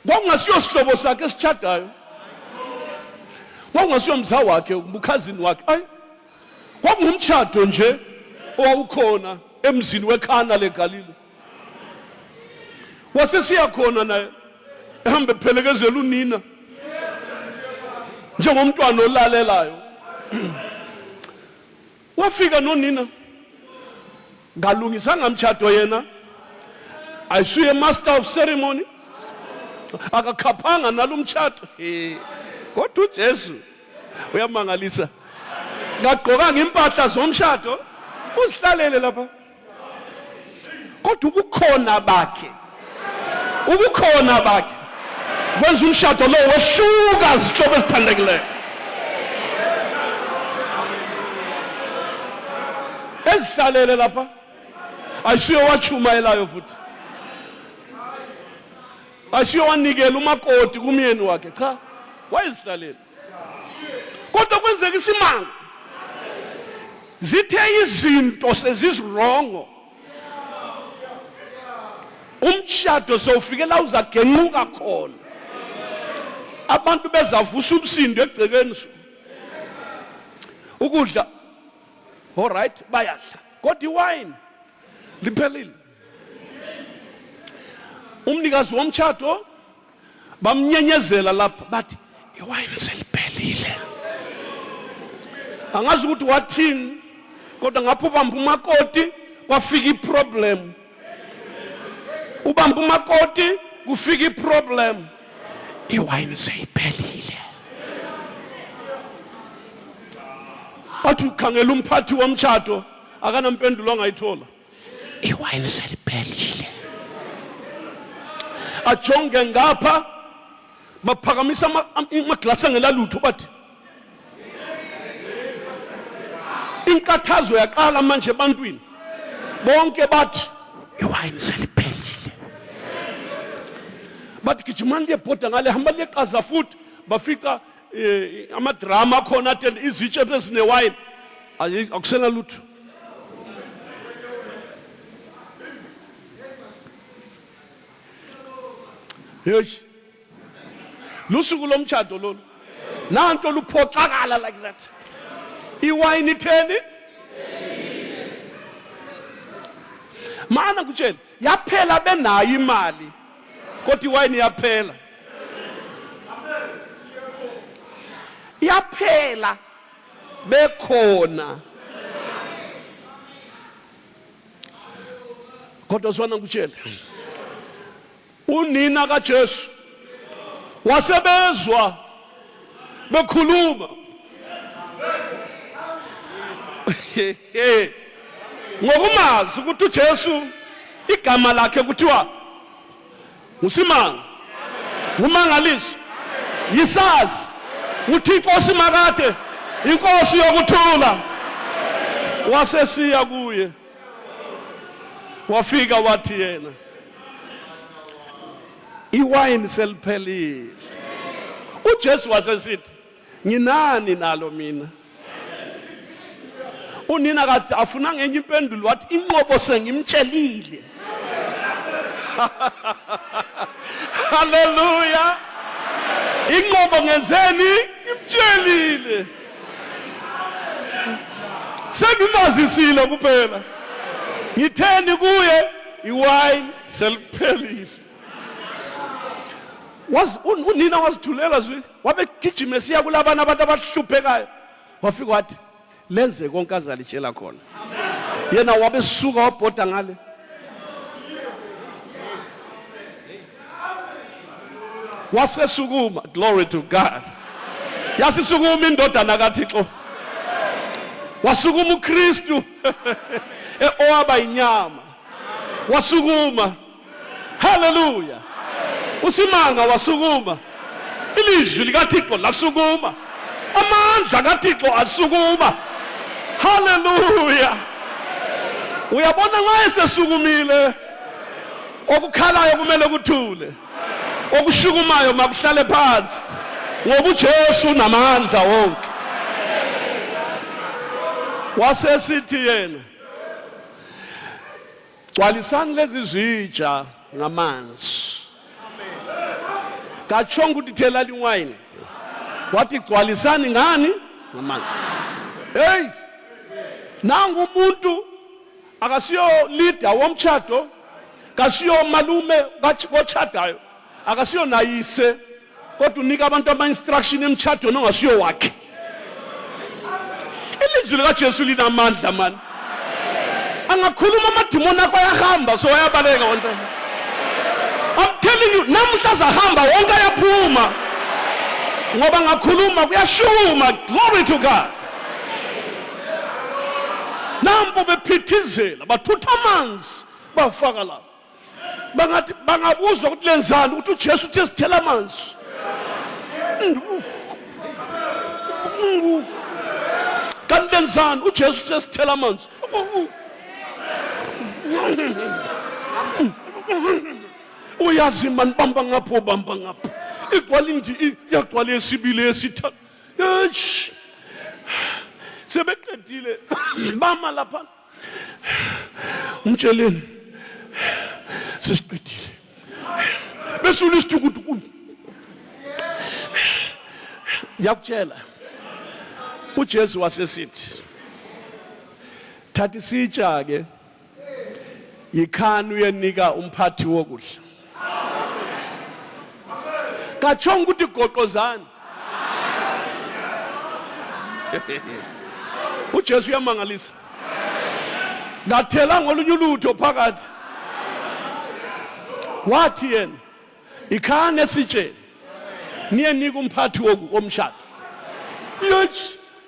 Kwakungasiyo sihlobo sakhe esitshadayo, kwakungasiyo mza wakhe, ubukhazini wakhe. Ayi, kwakungumtshado nje owawukhona emzini weKhana leGalile. Wasesiya khona naye ehambe phelekezela unina njengomntwana olalelayo. Wafika nonina, ngalungisanga mtshado yena, ayisuye master of ceremony, akakhaphanga nalo mtshado. Kodwa uJesu uyamangalisa, ngagqokanga impahla zomtshado, uzihlalele lapha. Kodwa ubukhona bakhe kwenza umshado lo wehluka izihlobo ezithandekileyo. Ezihlalele lapha, ayisuye wachumayelayo futhi, ayisuye wanikela umakoti kumyeni wakhe, cha, wayezihlalele. Kodwa kwenzeka isimanga, zithe izinto sezizirongo, umshado sowufike la uzagenquka khona, abantu bezavusa umsindo egcekeni ukudla. All right, bayadla, kodwa iwine liphelile. Umnikazi womshado bamnyenyezela lapha, bathi iwine seliphelile. Angazi ukuthi wathini, kodwa ngapho ubamba umakoti kwafika iproblem. Ubamba umakoti kufika iproblem, iwine seyiphelile. Bathi ukhangela umphathi womshado akanampendulo angayithola, iwine seliphelile. Ajonge ngapha, baphakamisa amaglasi angelalutho, bathi inkathazo yaqala manje ebantwini bonke, bathi iwine seliphelile. Bathi gijimani lebhoda ngale, hamba leqaza futhi, bafika amadrama khona athende izitshe ezinewine, akusena lutho. Yesh, lusuku lomtshado lolu, nanto luphoxakala like that. Iwine itheni? Mana kutshela, yaphela benayo imali, kodwa iwine yaphela. yaphela bekhona kodwa sona ngutshela unina kaJesu wasebezwa bekhuluma ngokumazi ukuthi uJesu igama lakhe kuthiwa uSimanga umangaliso yisazi uThixo osimakade inkosi yokuthula wasesiya kuye wafika wathi yena iwine seliphelile uJesu wasesithi nginani nalo mina unina kathi afuna ngenye impendulo wathi inqobo sengimtshelile haleluya inqobo ngenzeni imtshelile sengimazisile kuphela ngitheni kuye iwine seliphelile unina wazithulela zwi wabegijima esiya kulabana abantu abahluphekayo wafika wathi lenze konke azalitshela khona yena wabesuka wabhoda ngale wasesukuma glory to God yasisukuma indodana kaThixo wasukuma uKristu owaba inyama wasukuma haleluya uSimanga wasukuma ilizwi likaThixo lasukuma amandla kaThixo asukuma haleluya uyabona nxa esesukumile okukhalayo kumele kuthule okushukumayo makuhlale phansi ngoba uJesu namandla wonke wasesithi yena gcwalisani lezi zitsha ngamanzi katsho ukuthi thela liwine wathi gcwalisani ngani ngamanzi hey nangu umuntu akasiyo leader womtshado kasiyo malume kochadayo akasiyo nayise kodwa unika abantu ama instruction emtshado nongasiyo wakhe ilizwi likaJesu linamandla man angakhuluma amadimoni akho ayahamba so ayabaleka wonke I'm telling you namhla zahamba wonke ayaphuma ngoba ngakhuluma kuyashuma glory to God nampo bephithizela bathutha amanzi bafaka la bangathi bangabuzwa ukuthi lenzani ukuthi uJesu uthe sithela amanzi kanti lenzani uJesu uthe sithela amanzi uyazi man bamba ngapho igcwala indi yagcwala esibili esithathu sebeqedile bama lapha umtsheleni sesiqedile besule isithukuthukulu yakutshela uJesu wasesithi thatha isitsha ke yikhani uyenika umphathi wokudla kachonga ukuthi goqozana uJesu uyamangalisa ngathela ngolunye ulutho phakathi wathi yena ikhani esitsheni niye nika umphathi womshado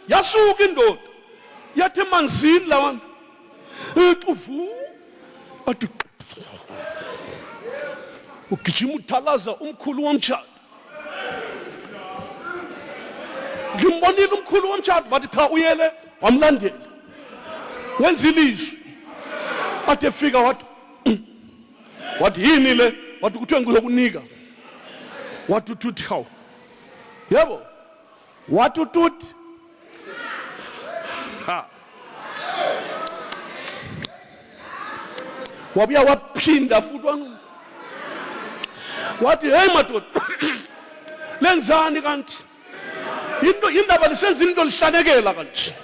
yasuka indoda yathi emanzini lawana uvu athi ugijima uthalaza umkhulu womshado ngimbonile umkhulu womshado bathi cha uyele wamlandela wenza ilizwi athe fika wathi yini le wathi kuthiwe ngizokunika wathi uthi hawu yebo wathi uthi ha wabuya waphinda futhi wathi hey madoda lenzani kanti indaba lisenza into lihlanekela kanti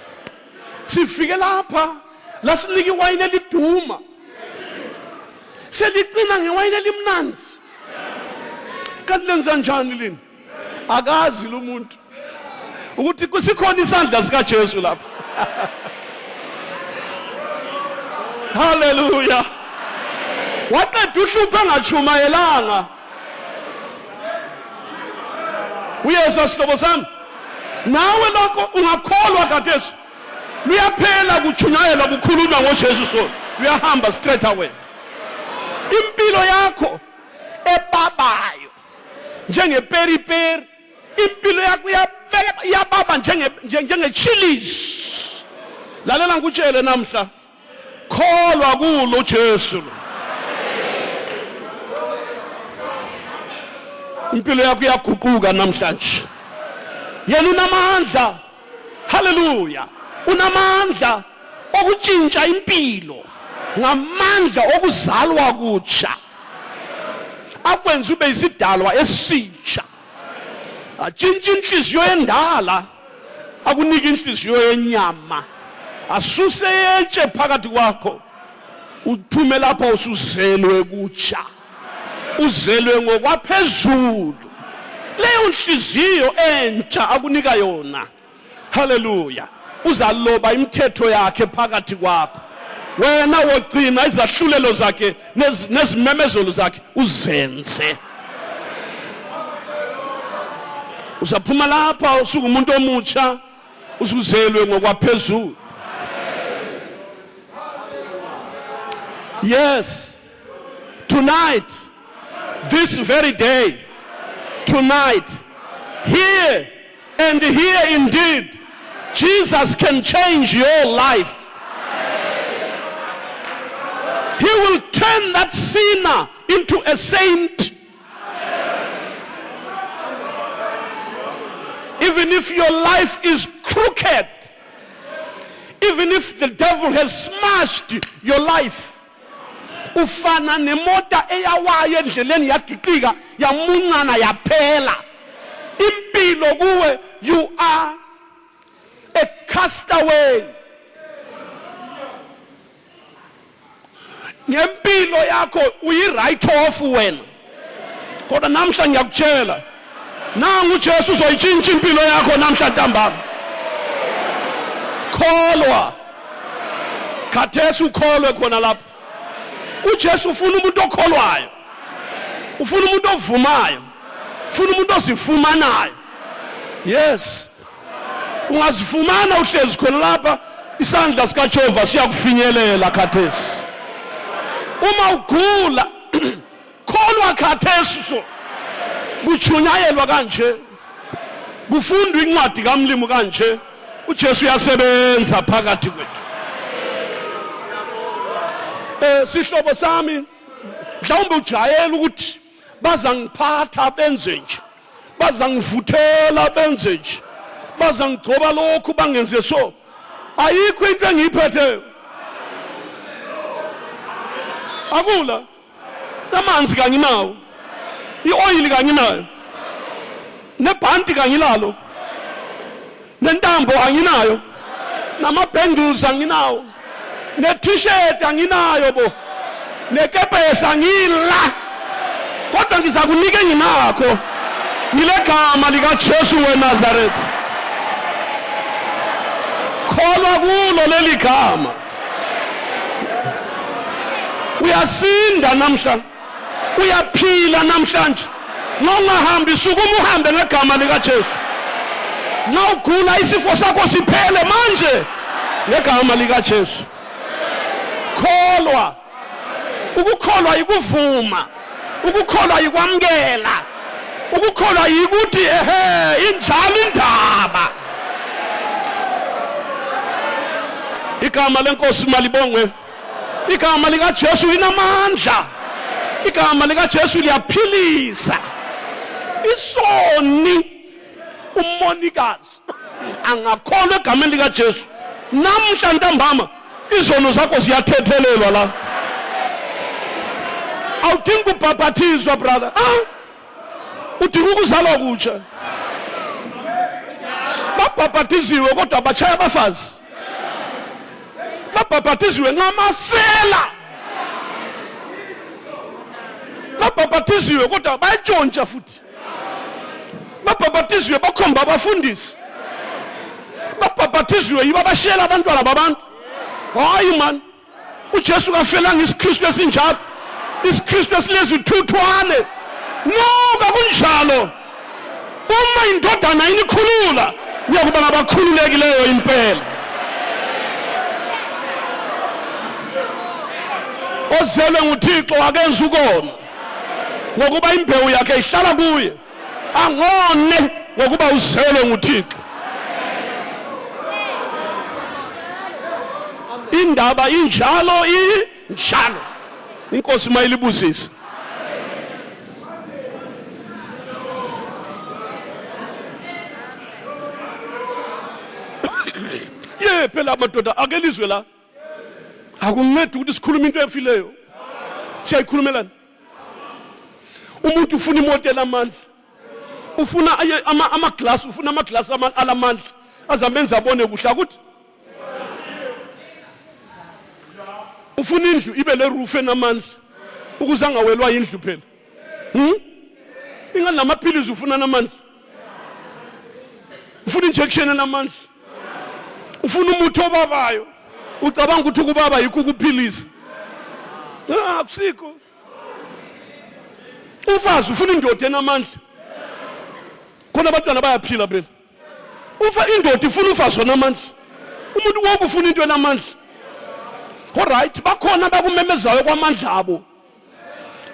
sifike lapha lasinika iwayini eliduma selicina ngewayini elimnanzi kanti lenza njani lini akazi lo muntu ukuthi kusikhona isandla sika Jesu lapha. Hallelujah. Waqeda uhlupha ngachumayelanga. Uyezwa sihlobo sami? Nawe lokho ungakholwa kadesu. Luyaphela kuchunyayelwa kukhulunywa ngoJesu so. Uyahamba straight away. Impilo yakho ebabayo njengeperiperi, impilo yakho iyababa njengechilies. Lalela ngikutshele namhla, kholwa kulo uJesu. Impilo yakho iyaguquka namhlanje. Yena unamandla. Hallelujah. Unamandla okutshintsha impilo ngamandla okuzalwa kutsha. Akwenza ube isidalwa esitsha. Atshintsha inhliziyo endala akunika inhliziyo yenyama. Asuse yetshe phakathi kwakho. Uphume lapha usuzelwe kutsha. Uzelwe ngokwaphezulu. Leyo nhliziyo entsha akunika yona. Hallelujah. Uzaloba imithetho yakhe phakathi kwakho. Wena wogcina izahlulelo zakhe nezimemezelo zakhe uzenze. Usaphuma lapha usuku umuntu omutsha usuzelwe ngokwaphezulu. Yes. Tonight, this very day, tonight, here and here indeed, Jesus can change your life. He will turn that sinner into a saint. Even if your life is crooked, even if the devil has smashed your life, ufana nemota eyawayo endleleni yagqika yamuncana yaphela. Impilo kuwe, you are a castaway. Ngempilo yakho uyi-right off wena. Kodwa namhla ngiyakutshela, nangu uJesu uzoyitshintsha impilo yakho namhla ntambama. Kholwa. Khathesi ukholwe khona lapha. uJesu ufuna umuntu okholwayo. Ufuna umuntu ovumayo. Ufuna umuntu ozifumanayo. Yes. Ungazifumana uhlezi khona lapha, isandla sika Jehova siyakufinyelela khathesi. Uma ugula kholwa khathesi so. Kuchunyayelwa kanje. Kufundwa incwadi kaMlimi kanje. uJesu uyasebenza phakathi kwethu. Sihlobo sami, mhlawumbe ujayela ukuthi baza ngiphatha benze nje. Baza ngivuthela benze nje. Baza ngigcoba lokhu bangenze so. Ayikho into engiyiphetheyo. Akula. Namanzi kanginawo. I-oil kanginayo. Nebhanti kangilalo. Nentambo anginayo. Nama-bangles anginawo. Ne-t-shirt anginayo bo. Nekepesa angila. Kodwa ngizakunika enginakho. Ngilegama likaJesu weNazaretha. Kholwa kulo leli gama. Uyasinda namhla. Uyaphila namhlanje. Nongahambi sukuma uhambe ngegama likaJesu. Nawugula isifo sakho siphele manje ngegama likaJesu. Kholwa. Ukukholwa yikuvuma. Ukukholwa yikwamkela. Ukukholwa yikuthi injalo indaba. Igama lenkosi malibongwe. Igama likaJesu linamandla. Igama likaJesu liyaphilisa. Isoni umonikazi angakholwa egameni likaJesu. Namhla ntambama izono zakho ziyathethelelwa la. Awudingi ukubhaphathizwa brother. Udinga ukuzalwa kutsha. Babhaphathiziwe kodwa bachaya abafazi. Babhaphathiziwe ngamasela. Babhaphathiziwe kodwa bayatshontsha futhi. Babhaphathiziwe bakhomba abafundisi. babhaphathizwe yibo abashiyela abantwana babantu. Hayi man, uJesu kafelanga isiKristu esinjalo, isiKristu esilezithuthwane. No, kakunjalo. Uma indodana inikhulula uyakuba ngabakhululekileyo impela. Ozelwe nguThixo akenza ukona ngokuba imbewu yakhe ihlala kuye, angone ngokuba uzelwe nguThixo. Indaba injalo injalo. Inkosi mayilibusise. Ye phela amadoda akelizwe la. Akuncedi ukuthi sikhulume into efileyo. Siyayikhulumelana. Umuntu ufuna imoto elamandla. Ufuna ama-glass, ufuna ama-glass alamandla azamenza abone kuhle ukuthi. Ufuna indlu ibe le roof enamandla ukuze angawelwa indlu phela. Ingani lamaphilisi ufuna namandla. Ufuna injection enamandla. Ufuna umuthi obabayo. Ucabanga ukuthi ukubaba yikho ukuphilisa. Akusikho. Ufazi ufuna indoda enamandla. Khona abantwana bayaphila phela. Indoda ifuna ufazi onamandla. Umuntu wonke ufuna into enamandla. Alright, bakhona bakumemezayo kwamandla abo.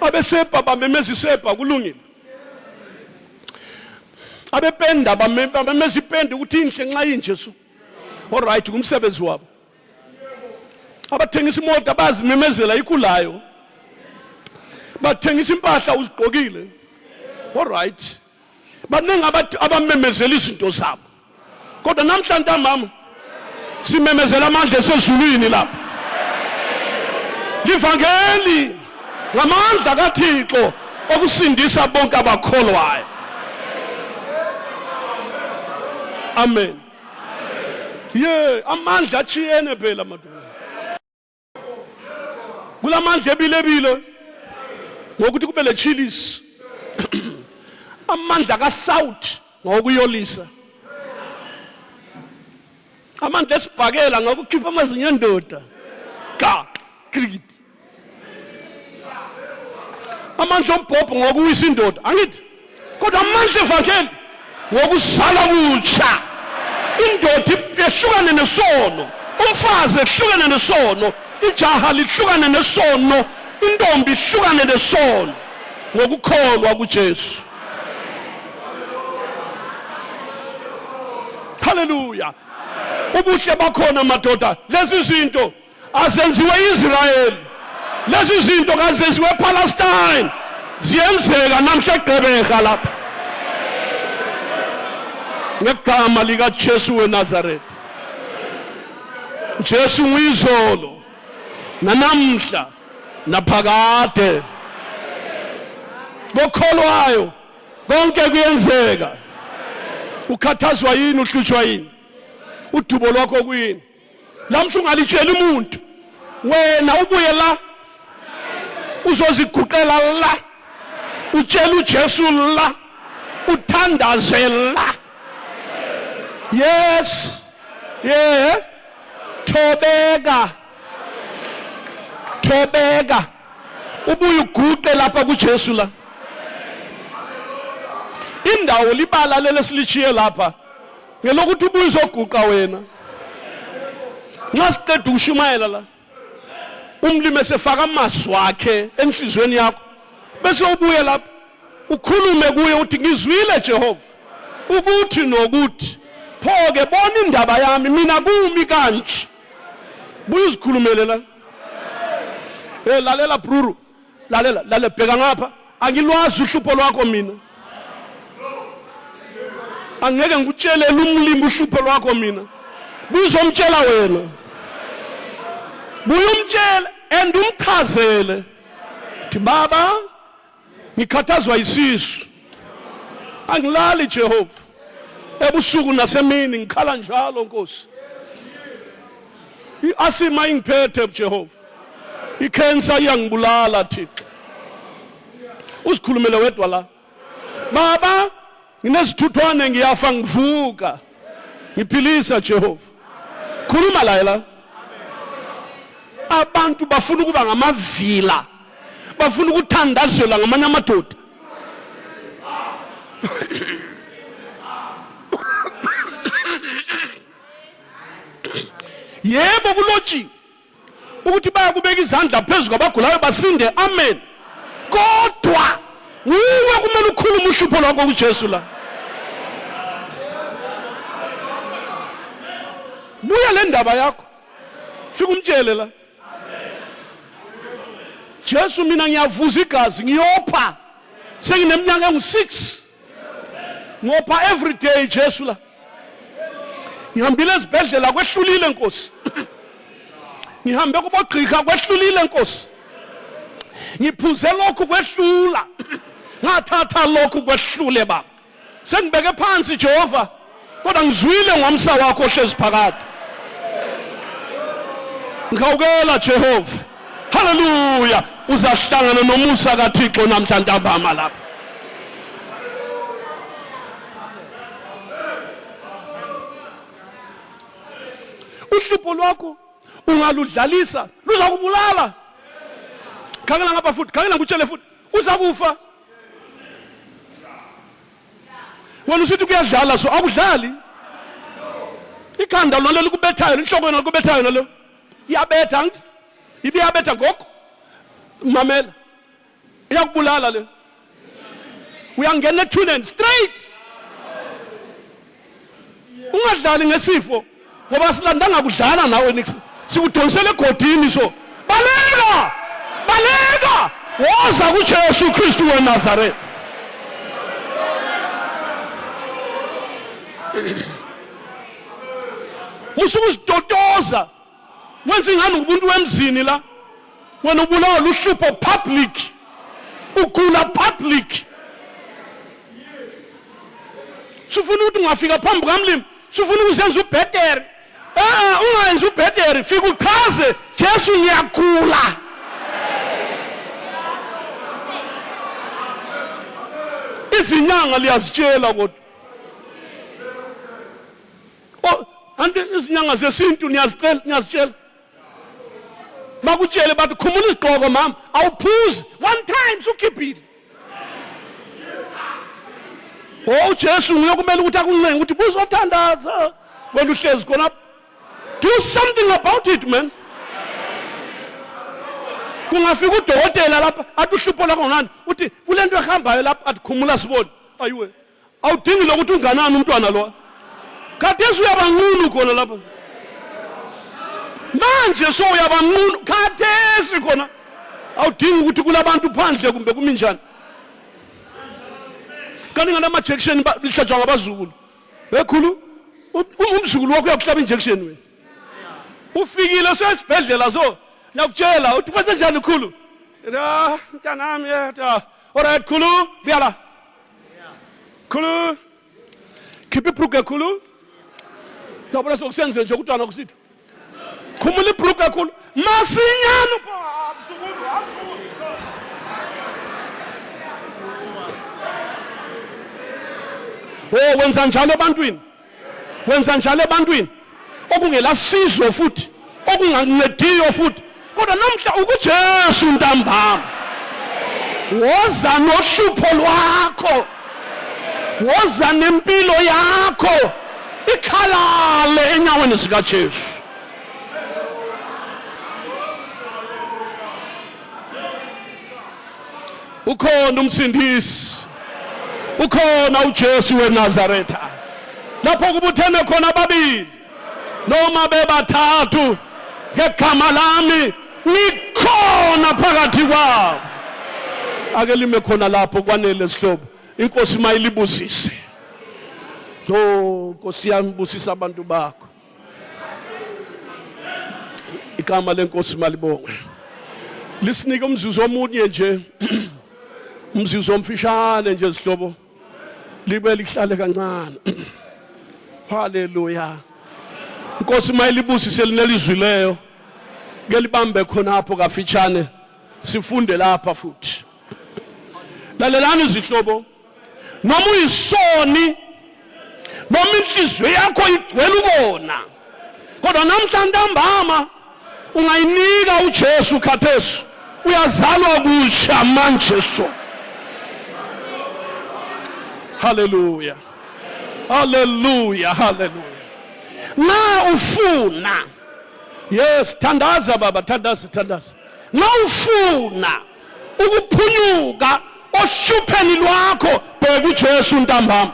Abesepha bamemeza isepha kulungile. Abependa bamemeza ipende ukuthi inhle nxa injesu. Alright, kumsebenzi wabo. Abathengisa imoto abazimemezela ikulayo. Bathengisa impahla uzigqokile. Alright. Baningi abamemezela izinto zabo. Kodwa namhlanje mama simemezela amandla esezulwini lapha. Livangeli ngamandla kaThixo okusindisa bonke abakholwayo. Amen. Yeah, amandla achiyene phela madoda. Kulamandla ebilebile ngokuthi kube le chilies. Amandla kaSouth ngokuyolisa. Amandla esibhakela ngokukhipha amazinyo endoda. Cricket. Amandla ombhobho ngokuwisa indoda. Angithi? Kodwa amandla evangeli ngokusala butsha. Indoda yehlukane nesono, umfazi ehlukane nesono, ijaha lihlukane nesono, intombi ihlukane nesono ngokukholwa kuJesu. Hallelujah. Ubuhle bakhona madoda. Lezi zinto azenziwe Israel. Lezi zinto kazenziwe Palestine. Ziyenzeka namhla Gqeberha lapha. Ngegama lika Jesu weNazaretha. Jesu nguyizolo nanamhla naphakade. Bokholwayo konke kuyenzeka. Ukhathazwa yini, uhlutshwa yini? Udubo lwakho kuyini? Lamhla ungalitshela umuntu. Wena ubuye la uzoziguqela la. Utshela uJesu la. Uthandaze la. Yes. Yeah. Thobeka. Ubuye uguqe lapha kuJesu la. Indawo libala lelesilichiye lapha. Ngelokuthi ubuye uzoguqa wena. Nxa siqeda ukushumayela la. Umlimi esefaka amazwi wakhe enhlizweni yakho. Bese ubuye lapha. Ukhulume kuye uthi ngizwile Jehova. Ukuthi nokuthi phoke bona indaba yami mina kumi kanje. Buye uzikhulumele la. Lalela bruru. Lalela bheka ngapha. Angilwazi uhlupho lwakho mina. Angeke ngikutshelele umlimi uhlupho lwakho mina. Buzomtshela wena. Buyumtshela umchazele. Thi baba ngikhathazwa isisu. Angilali Jehova. Ebusuku nasemini ngikhala njalo Nkosi. Asima ingiphethe Jehova. Ikhensa iyangibulala Thixo. Usikhulumele wedwa la. Baba nginezithuthwane ngiyafa ngivuka. Ngiphilisa Jehova. Khuluma la. Abantu bafuna ukuba ngamavila. Bafuna ukuthandazela ngamanye amadoda. Yebo kulotshiwe ukuthi bayakubeka izandla phezulu kwabagulayo basinde. Amen. Kodwa uwe kumele ukhulume uhlupho lwakho kuJesu la. Buya le ndaba yakho. Fika umtshele la. Jesu mina ngiyavuza igazi ngiyopha. Sengineminyaka engu6. Ngopha every day Jesu la. Ngihambile ezibhedlela kwehlulile Nkosi. Ngihambe kubogqika kwehlulile Nkosi. Ngiphuze lokhu kwehlula. Ngathatha lokhu kwehlule baba. Sengibeke phansi Jehova. Kodwa ngizwile ngomsa wakho ohlezi phakathi. Ngawukela Jehova. Hallelujah. Uzahlangana nomusa kaThixo namhlanje ntambama lapha. Uhlupho lwakho ungaludlalisa luzakubulala. Khangela ngapha futhi, khangela ngutshele futhi, uzakufa. Wena usithi kuyadlala so akudlali. Ikhanda lona likubethayo, inhloko yona likubethayo nalo. Iyabetha ngithi. Ibe iyabetha ngoko. Mamela. Iyakubulala le. Uyangena ethuneni straight. Ungadlali ngesifo. Ngoba silandanga kudlala nawe nix. Sikudonsele egodini so. Baleka! Baleka! Woza kuJesu Kristu weNazaretha. Musukuzitotoza. Wenza ingane ubuntu wemzini la. Wena ubulawa luhlupho public. Ugula public. Sufuna ukuthi ungafika phambi kwamlimi. Sufuna ukuzenza ubhedere. Ungayenzi ubhedere, fika uchaze Jesu ngiyagula. Izinyanga liyazitshela kodwa. Ande izinyanga zesintu niyazitshela. Bakutshele bathi khumula isigqoko mama, awuphuzi one time sukhiphile. Oh Jesu uyokumela ukuthi akuncenga ukuthi buzothandaza. Wena uhlezi khona. Do something about it man. Kungafika udokotela lapha athi uhlupho lakho ngani uthi kulento ehambayo lapha athi khumula sibone. Ayiwe. Awudingi lokuthi unganani umntwana lo. Khathesi uyabanqunu khona lapha. Manje so uyabanqunu khathesi khona. Awudingi ukuthi kulabantu phandle kumbe kuminjani. Kanti ngana injection lihlatshwa ngabazukulu. Ekhulu umzukulu wakho uyakuhlaba injection wena. Ufikile sesibhedlela so ngiyakutshela uthi kwenze njani khulu? Mntanami alright khulu buya la. Khulu khipha ibruke khulu. Yabona sokusenze nje ukutwana kusithi. Khumula ibruke khulu. Masinyana baba mzukulu. Oh wenza njalo ebantwini. Wenza njalo ebantwini. Okungela sizo futhi. Okungancediyo futhi. Kodwa namhla ukuJesu ntambama. Woza nohlupho lwakho. Woza nempilo yakho. Ikhalale enyaweni zikaJesu. Ukhona umsindisi. Ukhona uJesu weNazaretha. Lapho kubuthene khona ababili noma bebathathu ngegama lami nikhona phakathi kwabo. Ake lime khona lapho kwanele sihlobo. Inkosi mayilibusise. Nkosi yami busisa abantu bakho. Igama lenkosi malibonge. Lisinike umzuzu omunye nje. Umzuzu omfishane nje sihlobo. Libe lihlale kancane. Hallelujah. Inkosi mayilibusise linelizwileyo. Ke libambe khonapho kafitshane. Sifunde lapha futhi. Lalelani izihlobo. Noma uyisoni noma inhliziyo yakho igcwele ukona kodwa namhlanje ungayinika uJesu khathesi uyazalwa kutsha manje so. Hallelujah, hallelujah, hallelujah. Na ufuna, yes, thandaza baba, thandaza. Na ufuna ukuphunyuka ohlupheni lwakho bheka uJesu ntambama.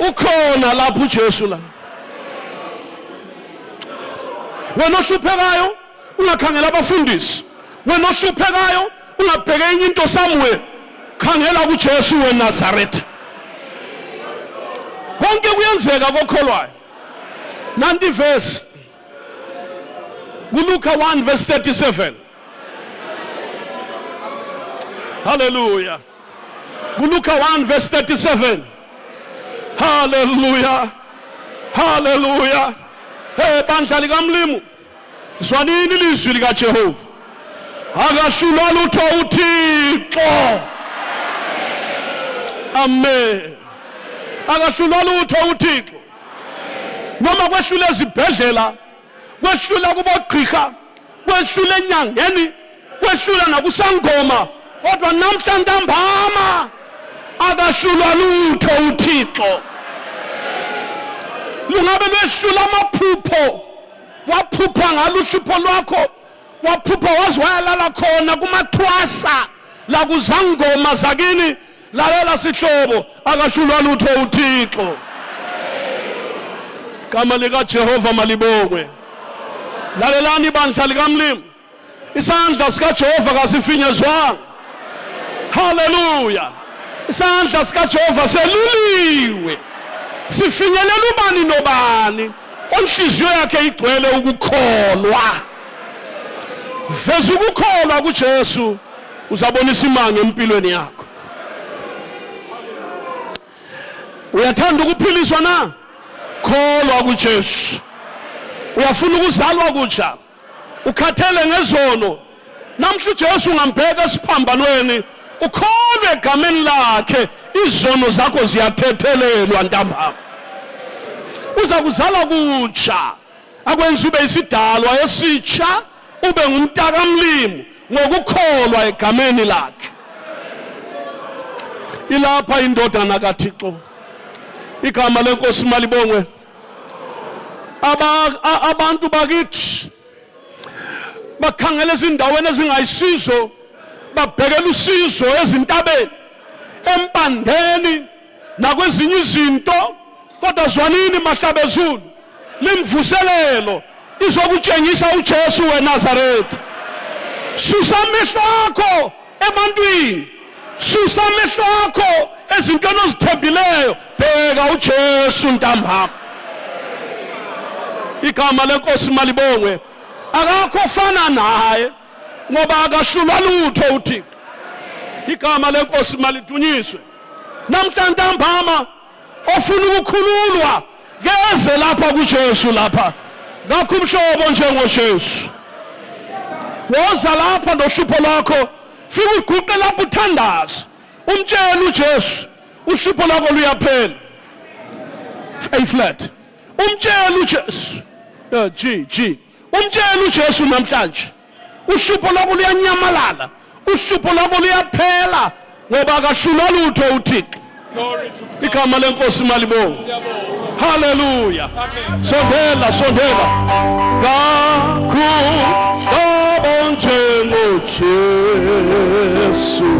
Ukhona lapho uJesu la. Wena ohluphekayo ungakhangela abafundisi. Wena ohluphekayo ungabheka enye into somewhere. Khangela kuJesu weNazaretha. Konke kuyenzeka kokholwayo. Nanti verse Luka 1 verse 37. Hallelujah. Luka 1 verse 37. Hallelujah. Hallelujah. Hey bandla likamlimu. Zwanini ilizwi likaJehova. Akahlulwa lutho uThixo. Amen. Akahlulwa lutho uThixo. Noma kwehlula ezibhedlela, kwehlula kubogqirha, kwehlula enyangeni, kwehlula nakusangoma, kodwa namhla ntambama akahlulwa lutho uThixo. Lungabe lwehlula amaphupho, waphupha ngalo uhlupho lwakho, waphupha wazwayalala khona kumathwasa la kuzangoma zakini, lalela sihlobo akahlulwa lutho uThixo. Igama likaJehova malibongwe. Lalelani bandla likamlimu. Isandla sikaJehova kasifinyezwanga. Hallelujah. Isandla sikaJehova seluliwe. Sifinyelela ubani nobani onhliziyo yakhe igcwele ukukholwa. Veza ukukholwa kuJesu uzabonisa imanga empilweni yakho. Uyathanda ukuphiliswa na? Kholwa kuJesu. Uyafuna ukuzalwa kutsha. Ukhathele ngezono. Namhla uJesu ungambheka esiphambanweni, ukholwe egameni lakhe, izono zakho ziyathethelelwa ntambama. Uza kuzalwa kutsha. Akwenza ube isidalwa esitsha, ube ngumntakamlimu ngokukholwa egameni lakhe. Ilapha indodana kaThixo. Igama lenkosi malibongwe. Abantu bakithi bakhangela izindaweni ezingayisizo, babhekela usizo ezintabeni, empandeni nakwezinye izinto, kodwa zwanini mahlabezulu, limvuselelo izokutshengisa uJesu weNazaretha. Susa amehlo akho ebantwini, susa amehlo akho ezintweni ozithembileyo, bheka uJesu ntambama. Igama lenkosi malibongwe. Akakho ofana naye ngoba akahlulwa lutho uThixo. Igama lenkosi malidunyiswe. Namhla ntambama ofuna ukukhululwa keze lapha kuJesu lapha. Ngakho umhlobo njengoJesu. Woza lapha nohlupho lwakho, fika uguqe lapha uthandaza. Umtshela uJesu uhlupho lwakho luyaphela. A flat. Umtshela uJesu. G. Umtshela uJesu namhlanje. Uhlupho lwakho luyanyamalala. Uhlupho lwakho luyaphela ngoba akahlulwa lutho uThixo. Igama lenkosi malibongwe. Hallelujah. Sondela. Kakhulu njengoJesu.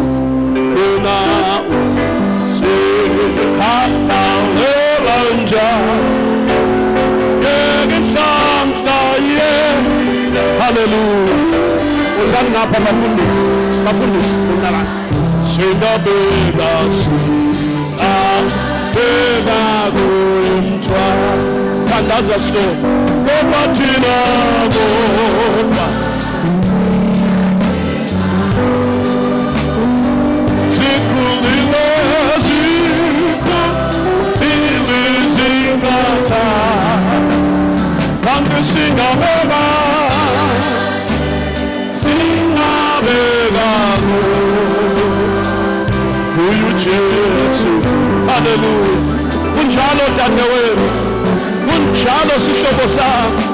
Yena usikhathalela njalo. Hallelujah. Uzani ngapha bafundisi unalana. Singabela abela kumthwa. Thandaza slow. Ngoba thina bodwa. Sikhulile zingata. Kanti singabela uJesu. Hallelujah. kunjalo dadewethu, kunjalo sihlobo sami.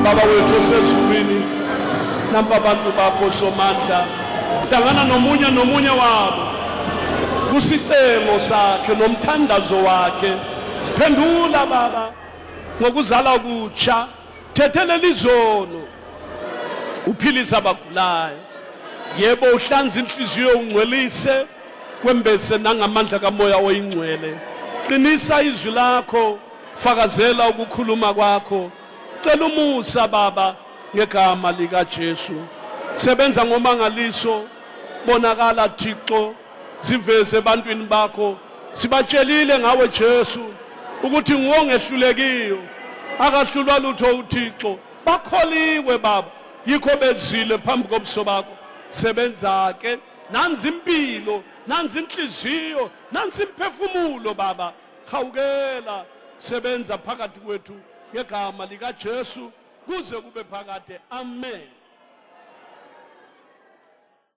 Baba wethu osezulwini, nampa abantu bakho somandla, hlangana nomunye wabo kusicelo sakhe nomthandazo wakhe. Phendula Baba ngokuzala okutsha, thethelela izono, uphilisa abagulayo. Yebo uhlanza inhliziyo ungcwelise, kwembese nangamandla kamoya oyingcwele. Qinisa izwi lakho, fakazela ukukhuluma kwakho. Cela umusa Baba ngegama lika Jesu. Sebenza ngomangaliso, bonakala Thixo, ziveze ebantwini bakho. Sibatshelile ngawe Jesu ukuthi ngongehlulekiyo, akahlulwa lutho uThixo. Bakholiwe Baba, yikho bezile phambi kobuso bakho. Sebenza ke, nanzi impilo, nanzi inhliziyo, nanzi imphefumulo Baba. Hawukela, sebenza phakathi kwethu ngegama lika Jesu kuze kube phakade. Amen.